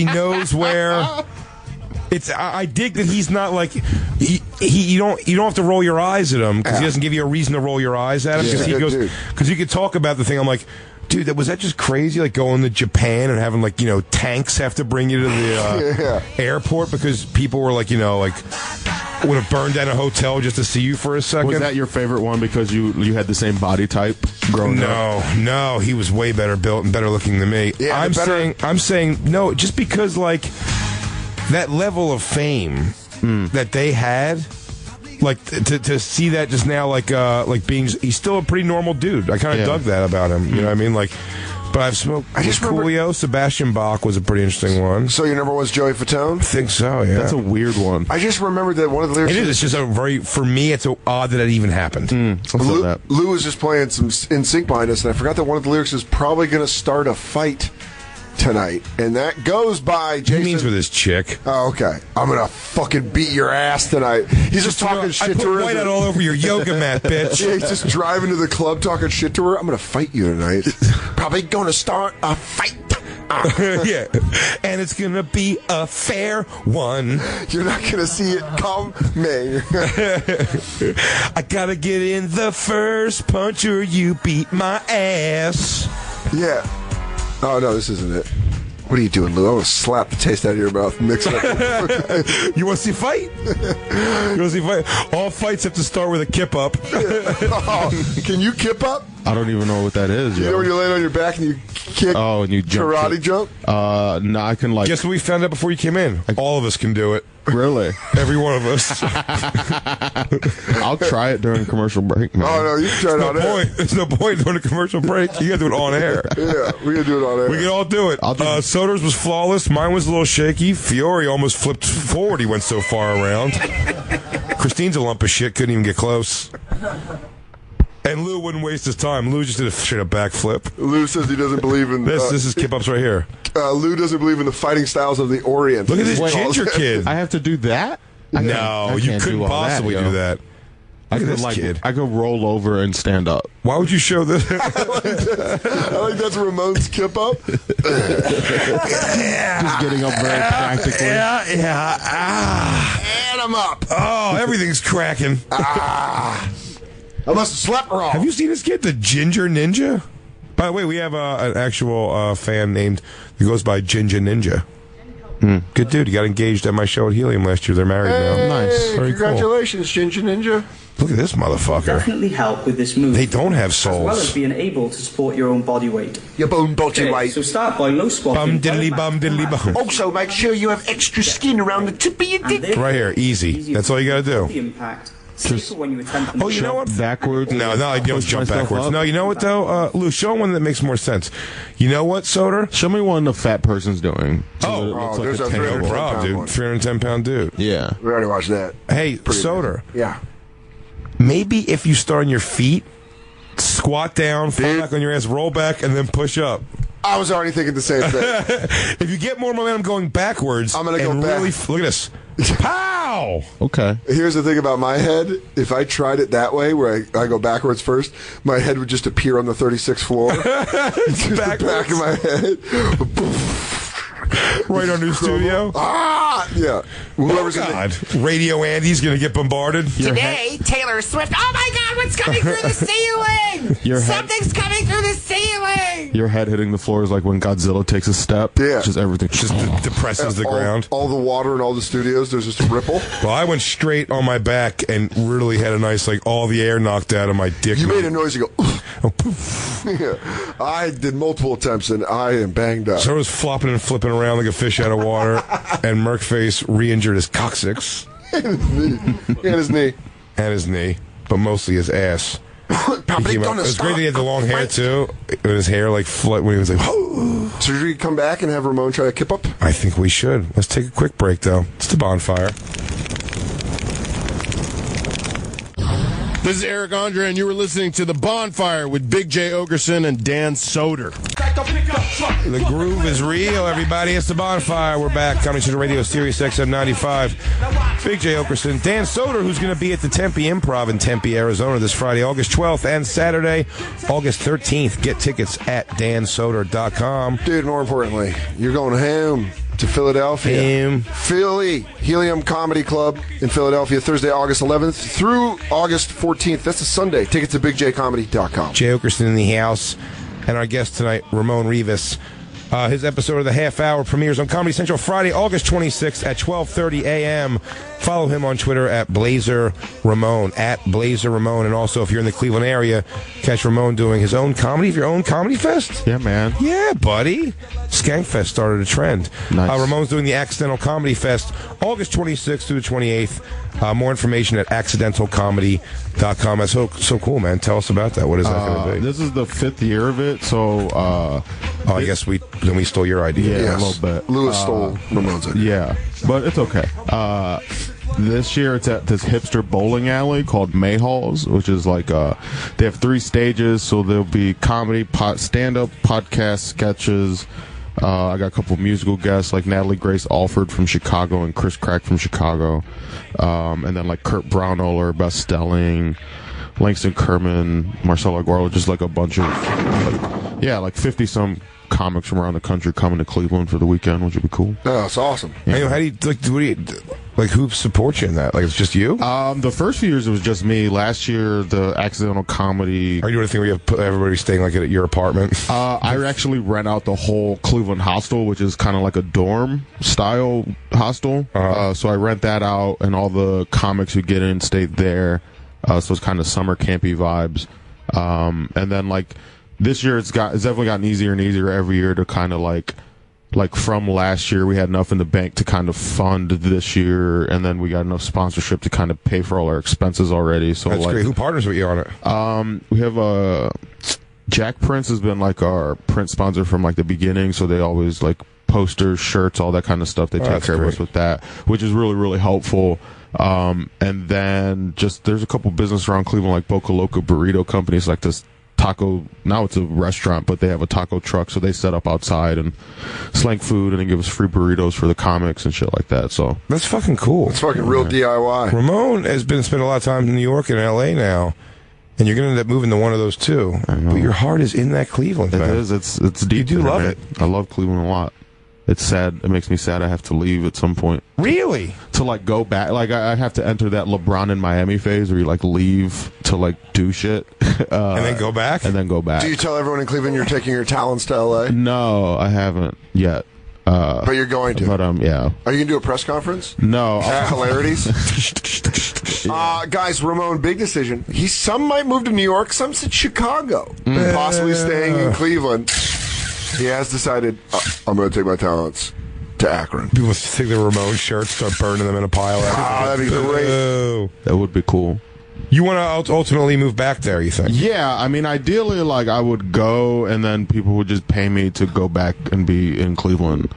knows where it's. I dig that he's not like you don't have to roll your eyes at him because he doesn't give you a reason to roll your eyes at him because you could talk about the thing. I'm like, dude, was that just crazy? Like going to Japan and having tanks have to bring you to the airport because people were would have burned down a hotel just to see you for a second. Was that your favorite one because you had the same body type growing up? No, he was way better built and better looking than me. Yeah, I'm saying no, just because that level of fame that they had. Like to see that just now, being he's still a pretty normal dude. I kind of dug that about him. You know what I mean? But I've smoked. Coolio, Sebastian Bach was a pretty interesting one. So your number one's Joey Fatone? I think so. Yeah, that's a weird one. I just remembered that one of the lyrics. It is. It's just for me, it's so odd that it even happened. Lou was just playing some NSYNC behind us, and I forgot that one of the lyrics is probably going to start a fight tonight, and that goes by Jason. He means with his chick. Oh, okay. I'm gonna fucking beat your ass tonight. He's just talking shit to her. I put white out all over your yoga mat, bitch. Yeah, he's just driving to the club talking shit to her. I'm gonna fight you tonight. Probably gonna start a fight. Yeah, and it's gonna be a fair one. You're not gonna see it coming. I gotta get in the first punch or you beat my ass. Yeah. Oh, no, this isn't it. What are you doing, Lou? I want to slap the taste out of your mouth. Mix it up. You want to see a fight? You want to see a fight? All fights have to start with a kip up. Can you kip up? I don't even know what that is. You know when you're laying on your back and you kick? Oh, and you jump. Karate jump? No, I can like. Guess what we found out before you came in? All of us can do it. Really? Every one of us. I'll try it during commercial break, man. Oh, no, you can try it on air. There's no point during a commercial break. You got to do it on air. Yeah, we can do it on air. We can all do it. Soder's was flawless. Mine was a little shaky. Fiore almost flipped forward. He went so far around. Christine's a lump of shit. Couldn't even get close. And Lou wouldn't waste his time. Lou just did a straight up backflip. Lou says he doesn't believe in... This is Kip Ups right here. Lou doesn't believe in the fighting styles of the Orient. Look at this ginger kid. I have to do that? No, you couldn't possibly do that. I could kid. I could roll over and stand up. Why would you show this? I think that's Ramon's Kip Up. Just getting up very practically. And I'm up. Oh, everything's cracking. I must have slept wrong. Have you seen this kid, the Ginger Ninja? By the way, we have an actual fan named who goes by Ginger Ninja. Good dude. He got engaged at my show at Helium last year. They're married now. Nice. Very Congratulations, Ginger Ninja. Look at this motherfucker. Definitely help with this move. They don't have souls. As well as being able to support your own body weight. Your own body weight. So start by low squatting. Bum diddly bum. Also, make sure you have extra skin around the tip of your dick. Right here. Easy. That's all you got to do. The impact. Just when you attempt oh, you know what? Backwards? No, you don't jump backwards. No, you know what, though? Lou, show one that makes more sense. You know what, Soder? Show me one the fat person's doing. So there's a 310-pound dude. 310-pound dude. Yeah. We already watched that. Hey, Soder. Yeah. Maybe if you start on your feet, squat down, fall back on your ass, roll back, and then push up. I was already thinking the same thing. If you get more momentum going backwards, I'm going to go back. Really, look at this. Pow! Okay. Here's the thing about my head. If I tried it that way, where I go backwards first, my head would just appear on the 36th floor. Just the back of my head. Right under the studio. Yeah. Whoever's Radio Andy's going to get bombarded. Today, Taylor Swift. Oh my God, what's coming through the ceiling? Something's coming through the ceiling. Your head hitting the floor is like when Godzilla takes a step. Yeah. Just everything just depresses the ground. All the water in all the studios, there's just a ripple. Well, I went straight on my back and really had a nice, all the air knocked out of my dick. You made a noise, you go, oh, poof. Yeah. I did multiple attempts and I am banged up. So I was flopping and flipping around like a fish out of water, and Merkface re-injured his coccyx. And his knee. And his knee, but mostly his ass. It was great that he had the long hair, too. With his hair, when he was like, whoa. So should we come back and have Ramon try a Kip Up? I think we should. Let's take a quick break, though. It's the Bonfire. This is Eric Andre, and you were listening to The Bonfire with Big J. Oakerson and Dan Soder. The groove is real, everybody. It's The Bonfire. We're back. Coming to the radio, Sirius XM 95. Big J. Oakerson. Dan Soder, who's going to be at the Tempe Improv in Tempe, Arizona this Friday, August 12th, and Saturday, August 13th. Get tickets at dansoder.com. Dude, more importantly, you're going home to Philadelphia. Philly Helium Comedy Club in Philadelphia, Thursday, August 11th through August 14th. That's a Sunday. Tickets at bigjcomedy.com. Jay Oakerson in the house, and our guest tonight, Ramon Rivas. His episode of The Half Hour premieres on Comedy Central Friday, August 26th at 12:30 a.m. Follow him on Twitter at Blazer Ramon, and also if you're in the Cleveland area, catch Ramon doing his own comedy, your own comedy fest. Yeah, man. Yeah, buddy. Skankfest started a trend. Nice. Ramon's doing the Accidental Comedy Fest, August 26th through the 28th. More information at accidentalcomedy.com. That's so cool, man. Tell us about that. What is that going to be? This is the 5th year of it, so I guess we stole your idea. Yeah, a little bit. Lewis stole Ramon's idea. Yeah, but it's okay. This year it's at this hipster bowling alley called Mayhall's, which is they have 3 stages, so there'll be comedy, stand-up, podcast, sketches. I got a couple of musical guests like Natalie Grace Alford from Chicago and Chris Crack from Chicago. And then Kurt Braunohler, Best Stelling, Langston Kerman, Marcelo Aguero, just a bunch of 50-some comics from around the country coming to Cleveland for the weekend, which would be cool. Oh, that's awesome. Yeah. How do you who supports you in that? It's just you? The first few years it was just me. Last year, the Accidental Comedy. Are you doing a thing where you have everybody staying at your apartment? I actually rent out the whole Cleveland hostel, which is kind of like a dorm style hostel. So I rent that out, and all the comics who get in stay there. So it's kind of summer campy vibes. And then like this year, it's definitely gotten easier and easier every year to kind of like from last year, we had enough in the bank to kind of fund this year, and then we got enough sponsorship to kind of pay for all our expenses already. So that's like, great. Who partners with you on it? We have Jack Prince has been like our print sponsor from like the beginning, so they always like posters, shirts, all that kind of stuff. They take care of us with that, which is really, really helpful. And then just there's a couple businesses around Cleveland, like Boca Loca Burrito companies, like this taco, now it's a restaurant, but they have a taco truck, so they set up outside and slang food and they give us free burritos for the comics and shit like that. So that's fucking cool. It's fucking real DIY. Ramon has been spending a lot of time in New York and LA now, and you're gonna end up moving to one of those too. But your heart is in that Cleveland. It man. is. It's deep. You do love it. I love Cleveland a lot. It's sad. It makes me sad I have to leave at some point. Really? To like go back, like I have to enter that LeBron in Miami phase where you like leave to like do shit and then go back. Do you tell everyone in Cleveland you're taking your talents to LA? No, I haven't yet. But you're going to. But yeah. Are you gonna do a press conference? No. Hilarities. Guys, Ramon, big decision. Some might move to New York. Some said Chicago, possibly staying in Cleveland. He has decided, I'm going to take my talents to Akron. People take the Ramon shirts, start burning them in a pile. That'd be great. That would be cool. You want to ultimately move back there, you think? Yeah, I mean, ideally, like, I would go, and then people would just pay me to go back and be in Cleveland.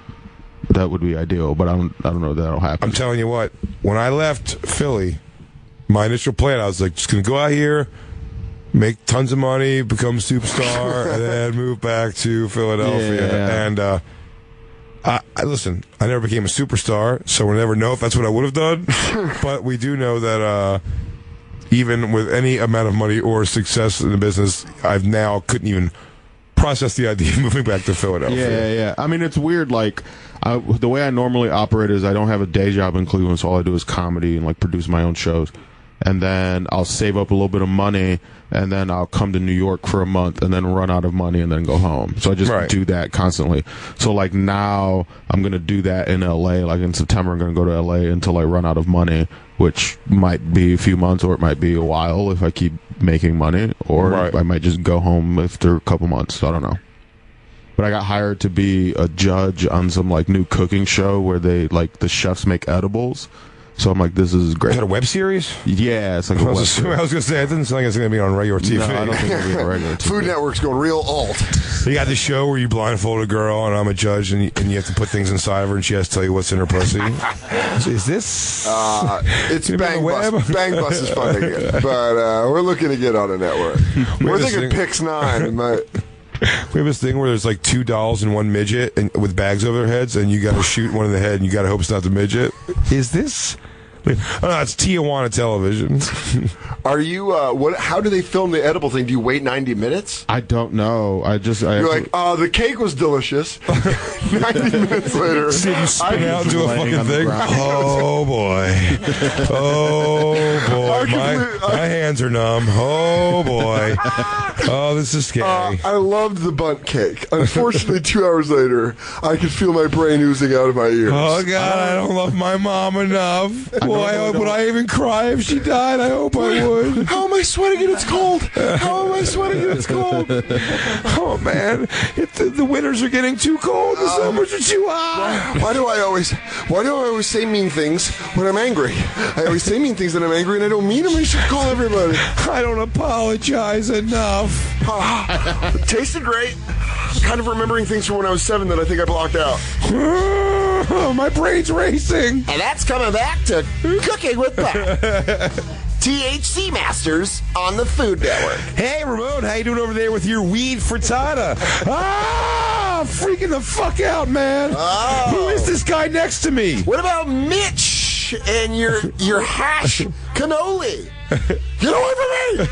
That would be ideal, but I don't know if that'll happen. I'm telling you what, when I left Philly, my initial plan, I was like, just going to go out here, make tons of money, become a superstar, and then move back to Philadelphia. Yeah. And I listen, I never became a superstar, so we'll never know if that's what I would have done. But we do know that even with any amount of money or success in the business, I've now couldn't even process the idea of moving back to Philadelphia. Yeah. I mean, it's weird. Like, the way I normally operate is I don't have a day job in Cleveland, so all I do is comedy and like produce my own shows. And then I'll save up a little bit of money, and then I'll come to New York for a month, and then run out of money, and then go home. So I just do that constantly. So like now, I'm gonna do that in LA. Like in September, I'm gonna go to LA until I run out of money, which might be a few months, or it might be a while if I keep making money, or I might just go home after a couple months. So I don't know. But I got hired to be a judge on some like new cooking show where they like the chefs make edibles. So I'm like, this is great. Is that a web series? Yeah, it's like a web series. I was going to say, it doesn't sound like it's going to be on regular TV. No, I don't think it'll be on regular TV. Food Network's going real alt. You got the show where you blindfold a girl, and I'm a judge, and you have to put things inside of her, and she has to tell you what's in her pussy. Is this? It's Bang Bus. Bang Bus is funding it. But we're looking to get on a network. We're thinking Pix 9. We have this thing where there's like two dolls and one midget and with bags over their heads, and you got to shoot one in the head, and you got to hope it's not the midget. Is this? Oh, no, it's Tijuana Television. Are you? How do they film the edible thing? Do you wait 90 minutes? I don't know. You're like, the cake was delicious. 90 minutes later, see you spin out into a fucking thing. Oh boy! Oh boy! My hands are numb. Oh boy! Oh, this is scary. I loved the bunt cake. Unfortunately, 2 hours later, I could feel my brain oozing out of my ears. Oh God! I don't love my mom enough. Would I even cry if she died? I hope I would. How am I sweating and it's cold? How am I sweating and it's cold? Oh man, the winters are getting too cold. The summers are too hot. Why do I always say mean things when I'm angry? I always say mean things when I'm angry, and I don't mean them. I should call everybody. I don't apologize enough. It tasted great. Kind of remembering things from when I was 7 that I think I blocked out. My brain's racing. And that's coming back to Cooking with Buck. THC Masters on the Food Network. Hey, Ramon, how you doing over there with your weed frittata? Freaking the fuck out, man. Oh. Who is this guy next to me? What about Mitch and your hash cannoli? Get away from me!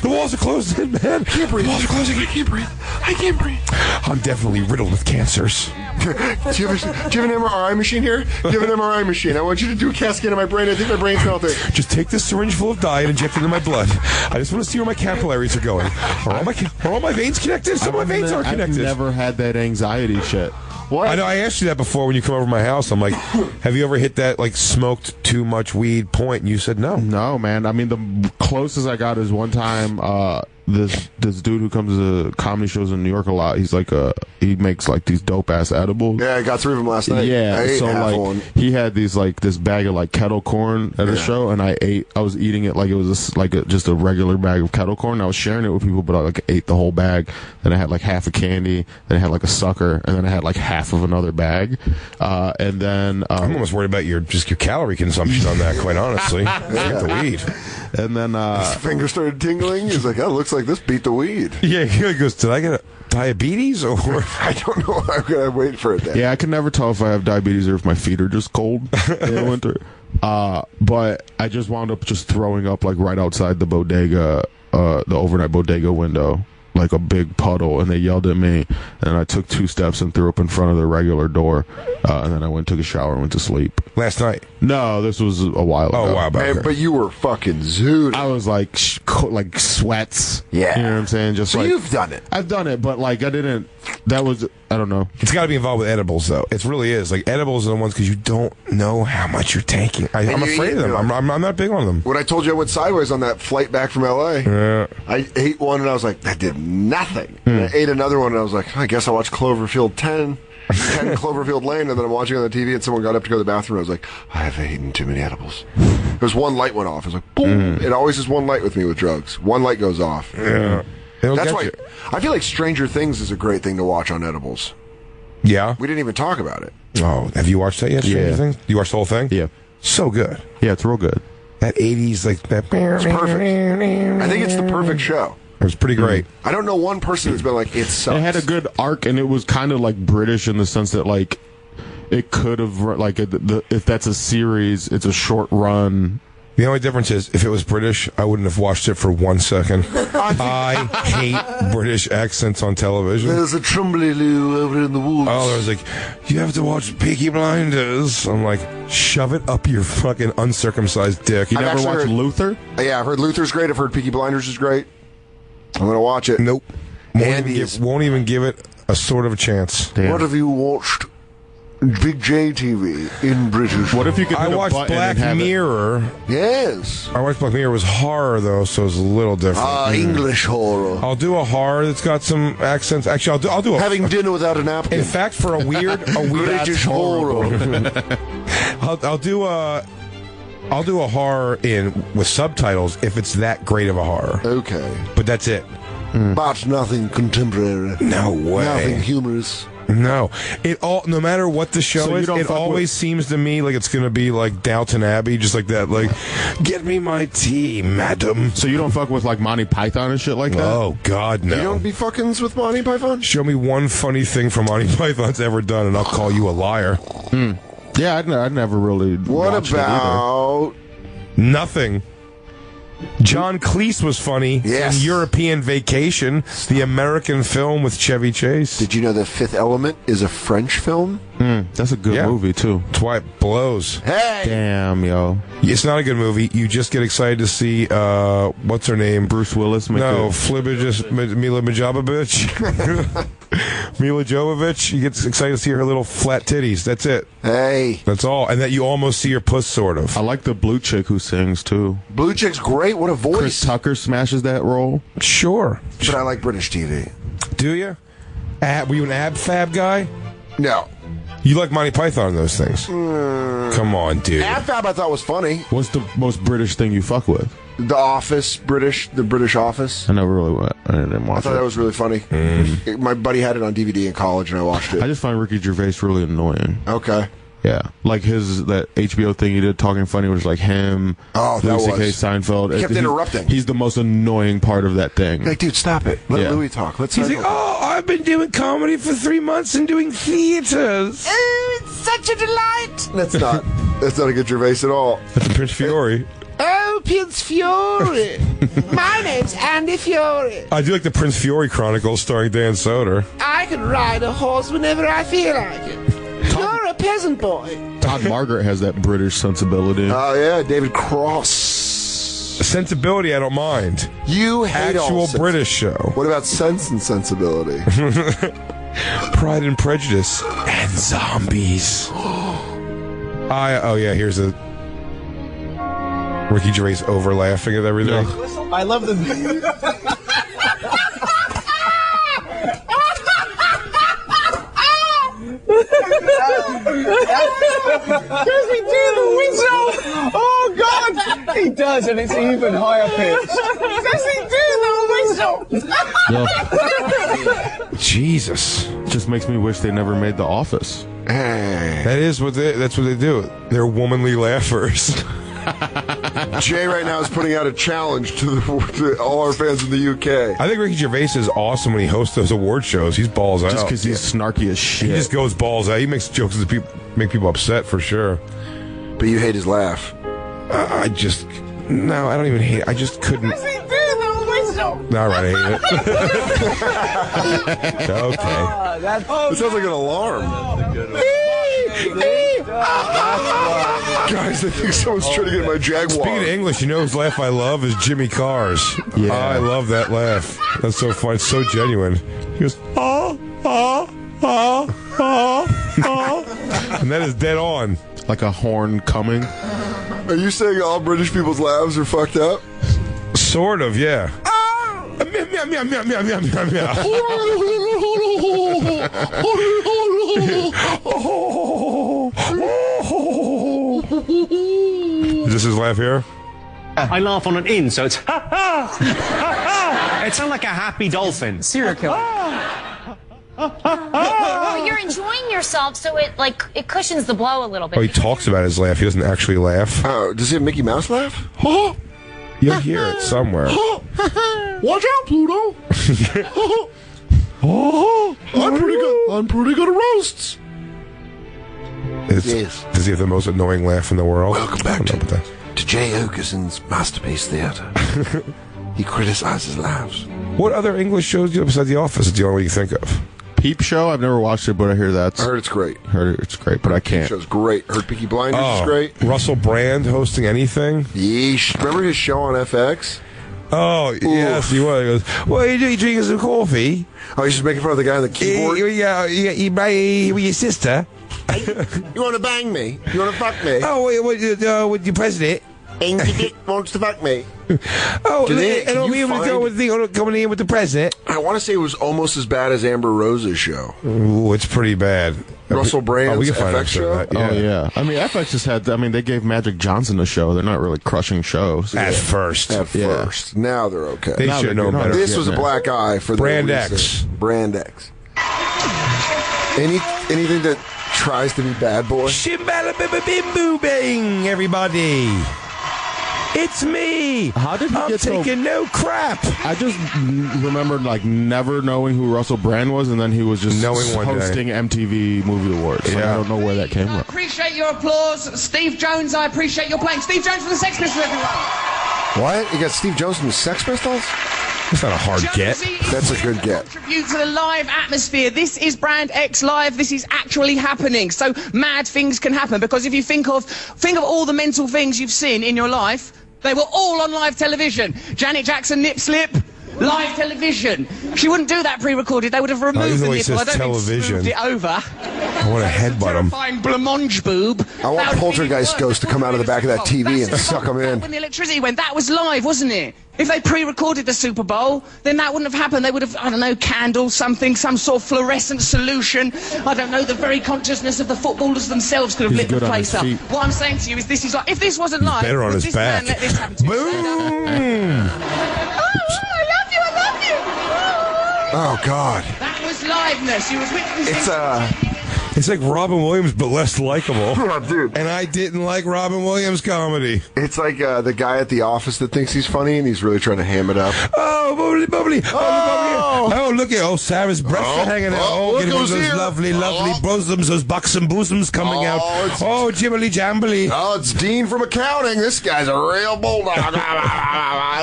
The walls are closing in, man. I can't breathe. The walls are closing. I can't breathe. I can't breathe. I'm definitely riddled with cancers. Do you have an MRI machine here? Do you have an MRI machine? I want you to do a CAT scan of my brain. I think my brain's melting. Just take this syringe full of dye and inject it in my blood. I just want to see where my capillaries are going. Are all my veins connected? Some of my veins are connected. I've never had that anxiety shit. What? I know. I asked you that before when you come over to my house. I'm like, have you ever hit that like smoked too much weed point? And you said no. No, man. I mean, the closest I got is one time. This dude who comes to comedy shows in New York a lot. He's like he makes like these dope ass edibles. Yeah, I got 3 of them last night. Yeah, I ate so half like one. he had these like this bag of like kettle corn at a show, and I was eating it like it was just a regular bag of kettle corn. I was sharing it with people, but I like ate the whole bag. Then I had like half a candy. Then I had like a sucker, and then I had like half of another bag. And then I'm almost worried about your calorie consumption on that. Quite honestly, forget the weed. And then his finger started tingling. He's like, "Oh, looks like this beat the weed." Yeah, he goes, "Did I get a diabetes or?" I don't know. I'm gonna wait for it. Then. Yeah, I can never tell if I have diabetes or if my feet are just cold in the winter. But I just wound up just throwing up like right outside the bodega, the overnight bodega window, like a big puddle, and they yelled at me, and I took 2 steps and threw up in front of their regular door, and then I went, took a shower, and went to sleep. Last night? No, this was a while ago. Oh, wow, back Hey, but you were fucking zooted. I was like sweats. Yeah. You know what I'm saying? Just so like, you've done it. I've done it, but like I didn't. That was, I don't know. It's got to be involved with edibles, though. It really is. Like, edibles are the ones because you don't know how much you're taking. I'm afraid of them. I'm not big on them. When I told you I went sideways on that flight back from L.A., I ate one and I was like, that did nothing. And I ate another one and I was like, I guess I'll watch Cloverfield 10 Cloverfield Lane, and then I'm watching on the TV and someone got up to go to the bathroom and I was like, I have eaten too many edibles. There's one light went off. I was like, boom. It always is one light with me with drugs. One light goes off. Yeah. That's why I feel like Stranger Things is a great thing to watch on edibles. Yeah. We didn't even talk about it. Oh, have you watched that yet? Stranger Things? You watched the whole thing? Yeah. So good. Yeah, it's real good. That 80s, like that. It's perfect. I think it's the perfect show. It was pretty great. I don't know one person that's been like, it sucks. It had a good arc, and it was kind of like British in the sense that like it could have like if that's a series, it's a short run. The only difference is, if it was British, I wouldn't have watched it for 1 second. I hate British accents on television. There's a Trumbley-Loo over in the woods. Oh, there was like, you have to watch Peaky Blinders. I'm like, shove it up your fucking uncircumcised dick. You never watched Luther? Yeah, I've heard Luther's great. I've heard Peaky Blinders is great. I'm going to watch it. Nope. Won't even give it a sort of a chance. Damn. What have you watched? Big J TV in British. What if you could? I watched Black Mirror. Yes. I watched Black Mirror. It was horror though, so it's a little different. English horror. I'll do a horror that's got some accents. Actually, I'll do a having dinner without a napkin. In fact, for a weird British horror. I'll do a horror with subtitles if it's that great of a horror. Okay. But that's it. But nothing contemporary. No way. Nothing humorous. No, no matter what the show is, it always seems to me like it's going to be like Downton Abbey, just like that. Like, get me my tea, madam. So you don't fuck with like Monty Python and shit like that? Oh God, no. You don't be fuckings with Monty Python? Show me one funny thing from Monty Python's ever done, and I'll call you a liar. Yeah, I'd never really. What about nothing? John Cleese was funny in European Vacation, the American film with Chevy Chase. Did you know The Fifth Element is a French film? That's a good movie, too. That's why it blows. Hey! Damn, yo. It's not a good movie. You just get excited to see, what's her name? Bruce Willis? No, Mila Jovovich. Mila Jovovich. You get excited to see her little flat titties. That's it. Hey. That's all. And that you almost see her puss, sort of. I like the blue chick who sings, too. Blue chick's great. What a voice. Chris Tucker smashes that role. Sure. But I like British TV. Do you? Were you an ab fab guy? No. You like Monty Python and those things? Come on, dude. Ab fab I thought was funny. What's the most British thing you fuck with? The Office, the British Office. I never really went. I didn't watch it. I thought that was really funny. My buddy had it on DVD in college, and I watched it. I just find Ricky Gervais really annoying. Okay. Yeah, like that HBO thing he did, Talking Funny, was like him. Oh, that Louis was. C.K. Seinfeld. He kept interrupting. He's the most annoying part of that thing. Like, dude, stop it. Let Louis talk. He's like, oh, I've been doing comedy for 3 months and doing theaters. Oh, it's such a delight. That's not a good Gervais at all. That's a Prince Fiore. Oh, Prince Fiore. My name's Andy Fiore. I do like the Prince Fiore Chronicles starring Dan Soder. I can ride a horse whenever I feel like it. You're a peasant boy. Todd Margaret has that British sensibility. Oh, yeah, David Cross. Sensibility, I don't mind. You hate actual all British show. What about Sense and Sensibility? Pride and Prejudice and zombies. Here's a Ricky Gervais over laughing at everything. I love the. Does he do the whistle? Oh God, he does, and it's even higher pitch. Does he do the whistle? Jesus, just makes me wish they never made The Office. That's what they do. They're womanly laughers. Jay right now is putting out a challenge to all our fans in the UK. I think Ricky Gervais is awesome when he hosts those award shows. He's balls out. Just because he's snarky as shit. He just goes balls out. He makes jokes that make people upset for sure. But you hate his laugh. I don't even hate it. I just couldn't. Does he do the whistle? All right, I hate it. Okay. It sounds like an alarm. Guys, I think someone's trying to get my Jaguar. Speaking of English, you know whose laugh I love is Jimmy Carr's. Yeah. I love that laugh. That's so fun. It's so genuine. He goes, and that is dead on. Like a horn coming. Are you saying all British people's laughs are fucked up? Sort of, yeah. Meow, meow, meow, meow, meow, meow, meow, meow. Is this his laugh here? I laugh on an in, so it's ha ha ha ha. It sounds like a happy dolphin. Serial killer. Oh, you're enjoying yourself, so it cushions the blow a little bit. Oh, he talks about his laugh. He doesn't actually laugh. Oh, does he have Mickey Mouse laugh? You'll hear it somewhere. Watch out, Pluto! I'm pretty good at roasts. Does he have the most annoying laugh in the world? Welcome back to Jay Oakerson's Masterpiece Theatre. He criticizes laughs. What other English shows do you have besides The Office? Is the only one you think of? Peep Show? I've never watched it, but I hear that's... I heard it's great. But I can't. Peep Show's great. Heard Peaky Blinders is great. Russell Brand hosting anything? Yeesh. Remember his show on FX? Oh, yes, he was. He goes, what are you doing? You drinking some coffee? Oh, he's just making fun of the guy on the keyboard? You with your sister? You want to bang me? You want to fuck me? Oh, with your president? And your dick wants to fuck me. Oh, and I'll be able to go with coming in with the president. I want to say it was almost as bad as Amber Rose's show. Ooh, it's pretty bad. Russell Brand's FX show? Oh, yeah. I mean, FX just had... they gave Magic Johnson a show. They're not really crushing shows. At first. Now they're okay. They should know better. This was a black eye for Brand X. Brand X. Anything that tries to be bad boy? Shimbala-bim-bim-boo-bang, everybody. It's me. How did he get taking no crap? I just remembered never knowing who Russell Brand was, and then he was just hosting MTV Movie Awards. Yeah. I don't know where that came from. Appreciate your applause. Steve Jones, I appreciate your playing. Steve Jones from the Sex Pistols, everyone. What? You got Steve Jones from the Sex Pistols? That's not a hard get. That's a good get. Contribute to the live atmosphere. This is Brand X Live. This is actually happening. So mad things can happen, because if you think of all the mental things you've seen in your life, they were all on live television. Janet Jackson nip slip, live television. She wouldn't do that pre-recorded. They would have removed the nipple. I don't television. think smoothed it over. I want to headbutt him. Terrifying blancmange boob. I want Poltergeist Ghost to come out of the back of that TV and suck him in. When the electricity went, that was live, wasn't it? If they pre-recorded the Super Bowl, then that wouldn't have happened. They would have, I don't know, candles, something, some sort of fluorescent solution. I don't know, the very consciousness of the footballers themselves could have lit the place up. What I'm saying to you is this is like, if this wasn't live, better on would his this back. man let this happen to him? Boom! I love you! Oh, God. That was liveness. You was witnessing... It's like Robin Williams, but less likable. Oh, dude. And I didn't like Robin Williams comedy. It's like the guy at the office that thinks he's funny and he's really trying to ham it up. Oh, bubbly, bubbly. Oh, look at Sarah's breasts are hanging out. Oh, getting those lovely bosoms, those buxom bosoms coming out. Oh, jibbly jambly. Oh, it's Dean from accounting. This guy's a real bulldog.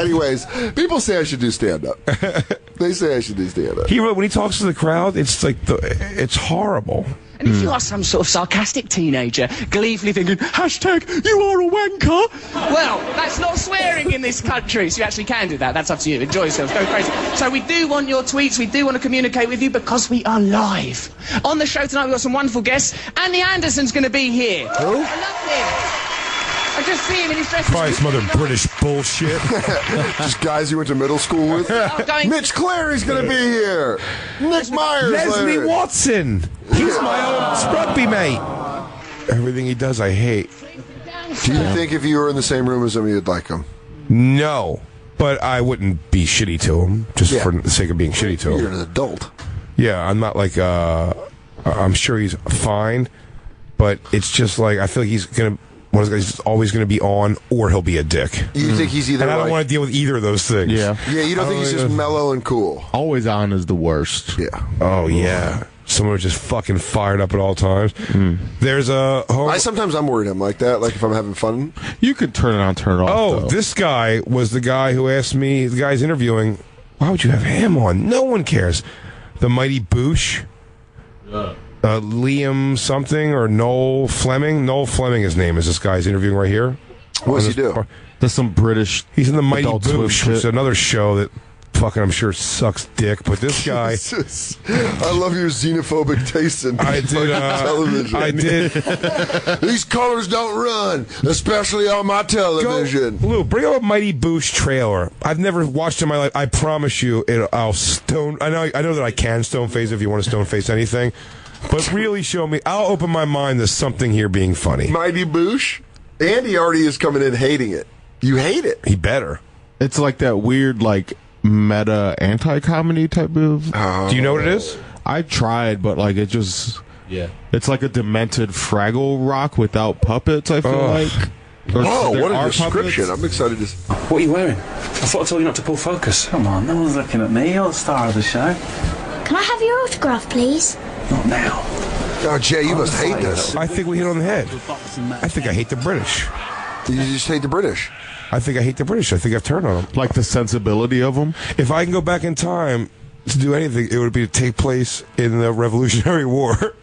Anyways, people say I should do stand-up. They say I should do stand-up. When he talks to the crowd, it's like it's horrible. And if you are some sort of sarcastic teenager, gleefully thinking, hashtag, you are a wanker, well, that's not swearing in this country, so you actually can do that. That's up to you. Enjoy yourselves. Go crazy. So we do want your tweets. We do want to communicate with you because we are live. On the show tonight, we've got some wonderful guests. Andy Anderson's going to be here. Who? I love him. I just see him in his dress. Probably some other British bullshit. Just guys you went to middle school with. Mitch Clary's going to be here. Nick Myers. Leslie Watson. He's my old scrubby mate. Everything he does, I hate. Do you think if you were in the same room as him, you'd like him? No, but I wouldn't be shitty to him just for the sake of being shitty to him. You're an adult. Yeah, I'm not like. I'm sure he's fine, but it's just like I feel like he's gonna. One of those guys is always going to be on, or he'll be a dick. You think he's either? And I don't want to deal with either of those things. Yeah. Yeah, you don't think he's just mellow and cool? Always on is the worst. Yeah. Oh yeah. Someone who's just fucking fired up at all times. There's a. Sometimes I'm worried I'm like that. Like if I'm having fun, you can turn it on, turn it off. Oh, though. this guy was the guy who asked me. The guy's interviewing. Why would you have him on? No one cares. The Mighty Boosh. Yeah. Liam something or Noel Fleming. Noel Fleming, his name is. This guy's interviewing right here. What does he do? There's some British. He's in the Mighty Adult Swim Boosh, which is another show that fucking I'm sure sucks dick. But this guy, I love your xenophobic taste in television. I did. These colors don't run, especially on my television. Lou, bring up a Mighty Boosh trailer. I've never watched it in my life. I promise you, I'll stone. I know that I can stone face if you want to stone face anything. But really show me. I'll open my mind to something here being funny. Mighty Boosh? Andy already is coming in hating it. You hate it. He better. It's like that weird, like, meta anti-comedy type of... Do you know what it is? I tried, but, like, it just... Yeah. It's like a demented Fraggle Rock without puppets, I feel like. Whoa, what a description. I'm excited to... What are you wearing? I thought I told you not to pull focus. Come on, no one's looking at me. You're the star of the show. Can I have your autograph, please? Not now. Oh, Jay, you must hate this. I think we hit on the head. I think I hate the British. You just hate the British? I think I hate the British. I think I've turned on them. Like the sensibility of them? If I can go back in time to do anything, it would be to take place in the Revolutionary War.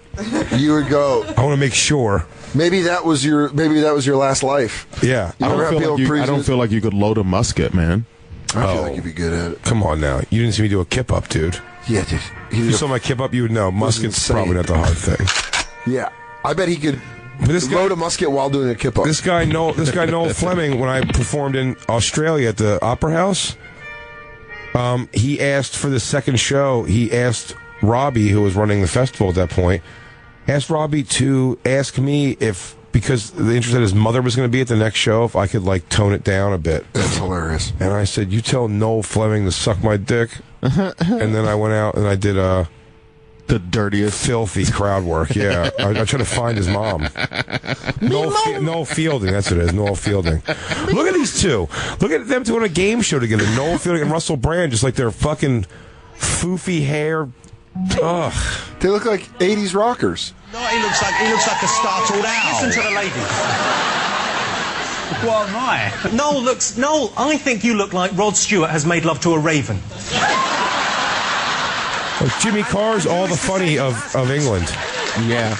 You would go. I want to make sure. Maybe that was your last life. Yeah. I don't feel like you could load a musket, man. I feel like you'd be good at it. Come on now. You didn't see me do a kip up, dude. Yeah, dude. If you saw my kip up, you would know. Musket's probably not the hard thing. Yeah. I bet he could load a musket while doing a kip up. This guy Noel Fleming, when I performed in Australia at the Opera House, he asked for the second show, he asked Robbie, who was running the festival at that point, asked Robbie to ask me if, because the interest that his mother was going to be at the next show, if I could, like, tone it down a bit. That's hilarious. And I said, you tell Noel Fleming to suck my dick. And then I went out and I did the dirtiest, filthy crowd work. Yeah, I tried to find his mom. Noel Fielding, that's what it is. Noel Fielding. Look at these two. Look at them doing a game show together. Noel Fielding and Russell Brand, just like their fucking foofy hair. Ugh. They look like 80s rockers. No, he looks like a startled owl. Listen to the lady. What am I? Noel, I think you look like Rod Stewart has made love to a raven. Jimmy Carr's all the funny of England. Yeah.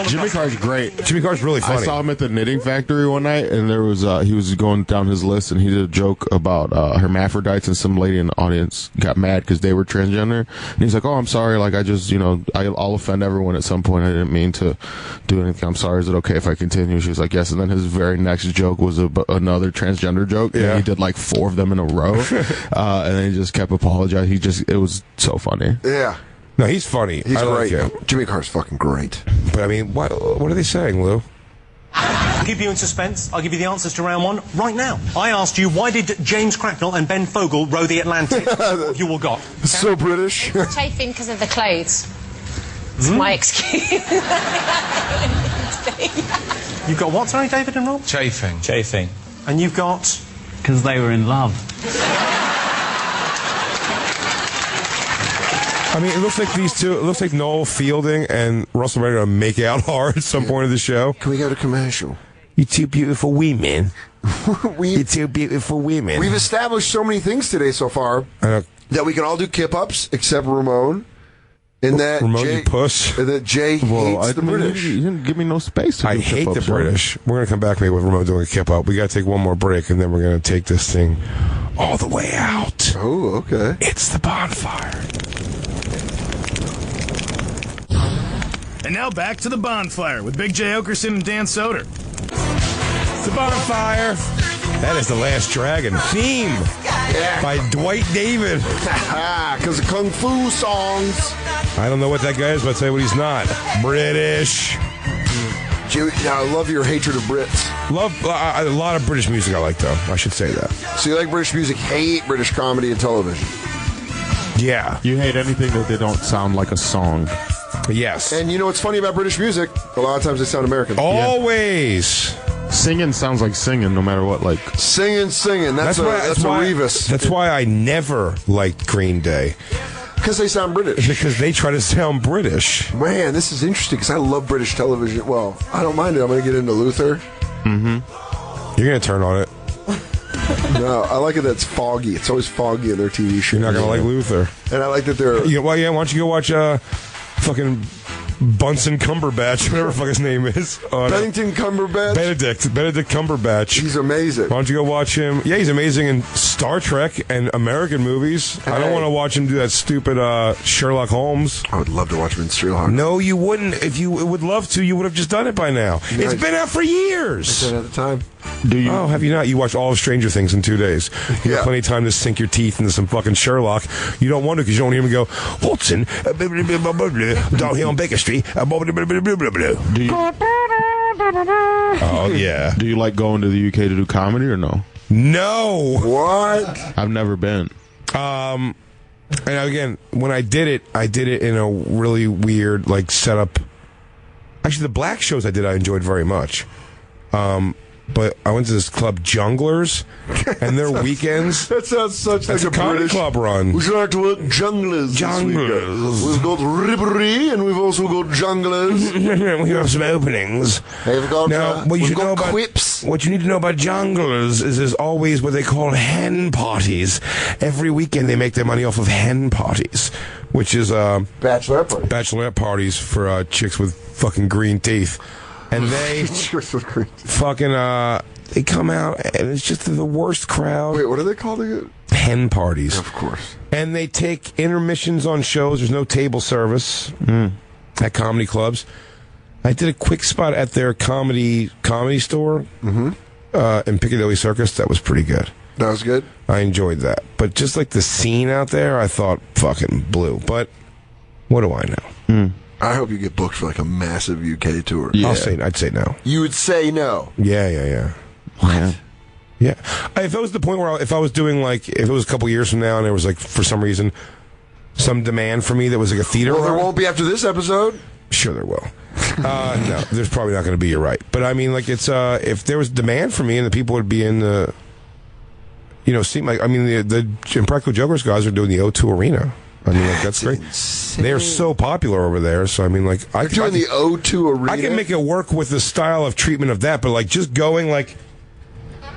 Jimmy Carr's great. Jimmy Carr's really funny. I saw him at the Knitting Factory one night, and there was he was going down his list, and he did a joke about hermaphrodites, and some lady in the audience got mad because they were transgender, and he's like, "Oh, I'm sorry. Like, I just, I'll offend everyone at some point. I didn't mean to do anything. I'm sorry. Is it okay if I continue?" She was like, "Yes." And then his very next joke was another transgender joke, and he did like 4 of them in a row, and then he just kept apologizing. It was so funny. Yeah. No, he's funny. He's great. Like him. Jimmy Carr's fucking great. But I mean, what are they saying, Lou? I'll keep you in suspense. I'll give you the answers to round 1 right now. I asked you, why did James Cracknell and Ben Fogle row the Atlantic? What have you all got? So British. Chafing because of the clothes. It's my excuse. You've got what, sorry, David and Rob? Chafing. And you've got? Because they were in love. I mean, it looks like these two. It looks like Noel Fielding and Russell Brand are going to make out hard at some point of the show. Can we go to commercial? You two beautiful women. You two beautiful women. We've established so many things today so far that we can all do kip-ups except Ramon. In that Ramon, Jay, you puss. And that Jay hates the British. You didn't give me no space to I do hate kip-ups, the right? British. We're going to come back maybe with Ramon doing a kip up. We got to take one more break, and then we're going to take this thing all the way out. Oh, okay. It's the bonfire. And now back to the bonfire with Big J. Oakerson and Dan Soder. It's the bonfire. That is the Last Dragon theme by Dwight David. Because of Kung Fu songs. I don't know what that guy is, but I'll tell you what he's not. British. I love your hatred of Brits. Love a lot of British music I like, though. I should say that. So you like British music, hate British comedy and television. Yeah. You hate anything that they don't sound like a song. Yes. And you know what's funny about British music? A lot of times they sound American. Always. Singing sounds like singing no matter what. Like Singing. That's a Revis. That's why I never liked Green Day. Because they sound British. Because they try to sound British. Man, this is interesting because I love British television. Well, I don't mind it. I'm going to get into Luther. Mm-hmm. You're going to turn on it. No, I like it that's foggy. It's always foggy in their TV shows. You're not going to like Luther. And I like that they're... Why don't you go watch fucking Bunsen Cumberbatch, whatever the fuck his name is. Bennington Cumberbatch? Benedict Cumberbatch. He's amazing. Why don't you go watch him? Yeah, he's amazing in Star Trek and American movies. Hey. I don't want to watch him do that stupid Sherlock Holmes. I would love to watch him in Sherlock. No, you wouldn't. If you would love to, you would have just done it by now. Yeah, it's been out for years. I did at the time. Do you? Oh, have you not? You watched all of Stranger Things in 2 days. You have plenty of time to sink your teeth into some fucking Sherlock. You don't want to because you don't hear him go, Watson, down here on Baker Street. Do you? Oh, yeah. Do you like going to the UK to do comedy or no? No. What? I've never been. And again, when I did it in a really weird, like, setup. Actually, the black shows I enjoyed very much. But I went to this club, Junglers, and their weekends. That sounds such like a comedy British club run. Would you like to work Junglers? Junglers. We've got Ribbery, and we've also got Junglers. We have some openings. They've got, now, what you should know about quips. What you need to know about Junglers is there's always what they call hen parties. Every weekend they make their money off of hen parties, which is bachelorette parties for chicks with fucking green teeth. And they fucking, they come out, and it's just the worst crowd. Wait, what are they called again? Hen parties. Of course. And they take intermissions on shows. There's no table service at comedy clubs. I did a quick spot at their comedy store in Piccadilly Circus. That was pretty good. That was good? I enjoyed that. But just like the scene out there, I thought fucking blew. But what do I know? I hope you get booked for like a massive UK tour. Yeah. I'd say no. You would say no. Yeah. What? Yeah. If it was the point where if I was doing like, if it was a couple years from now and there was like, for some reason, some demand for me that was like a theater Well, there run, won't be after this episode. Sure there will. No, there's probably not going to be, you're right. But I mean, like, it's, if there was demand for me and the people would be in the, seem like, I mean, the Impractical Jokers guys are doing the O2 Arena. I mean, like, that's great. Insane. They're so popular over there. So, I mean, like... They're doing the O2 Arena? I can make it work with the style of treatment of that, but, like, just going, like...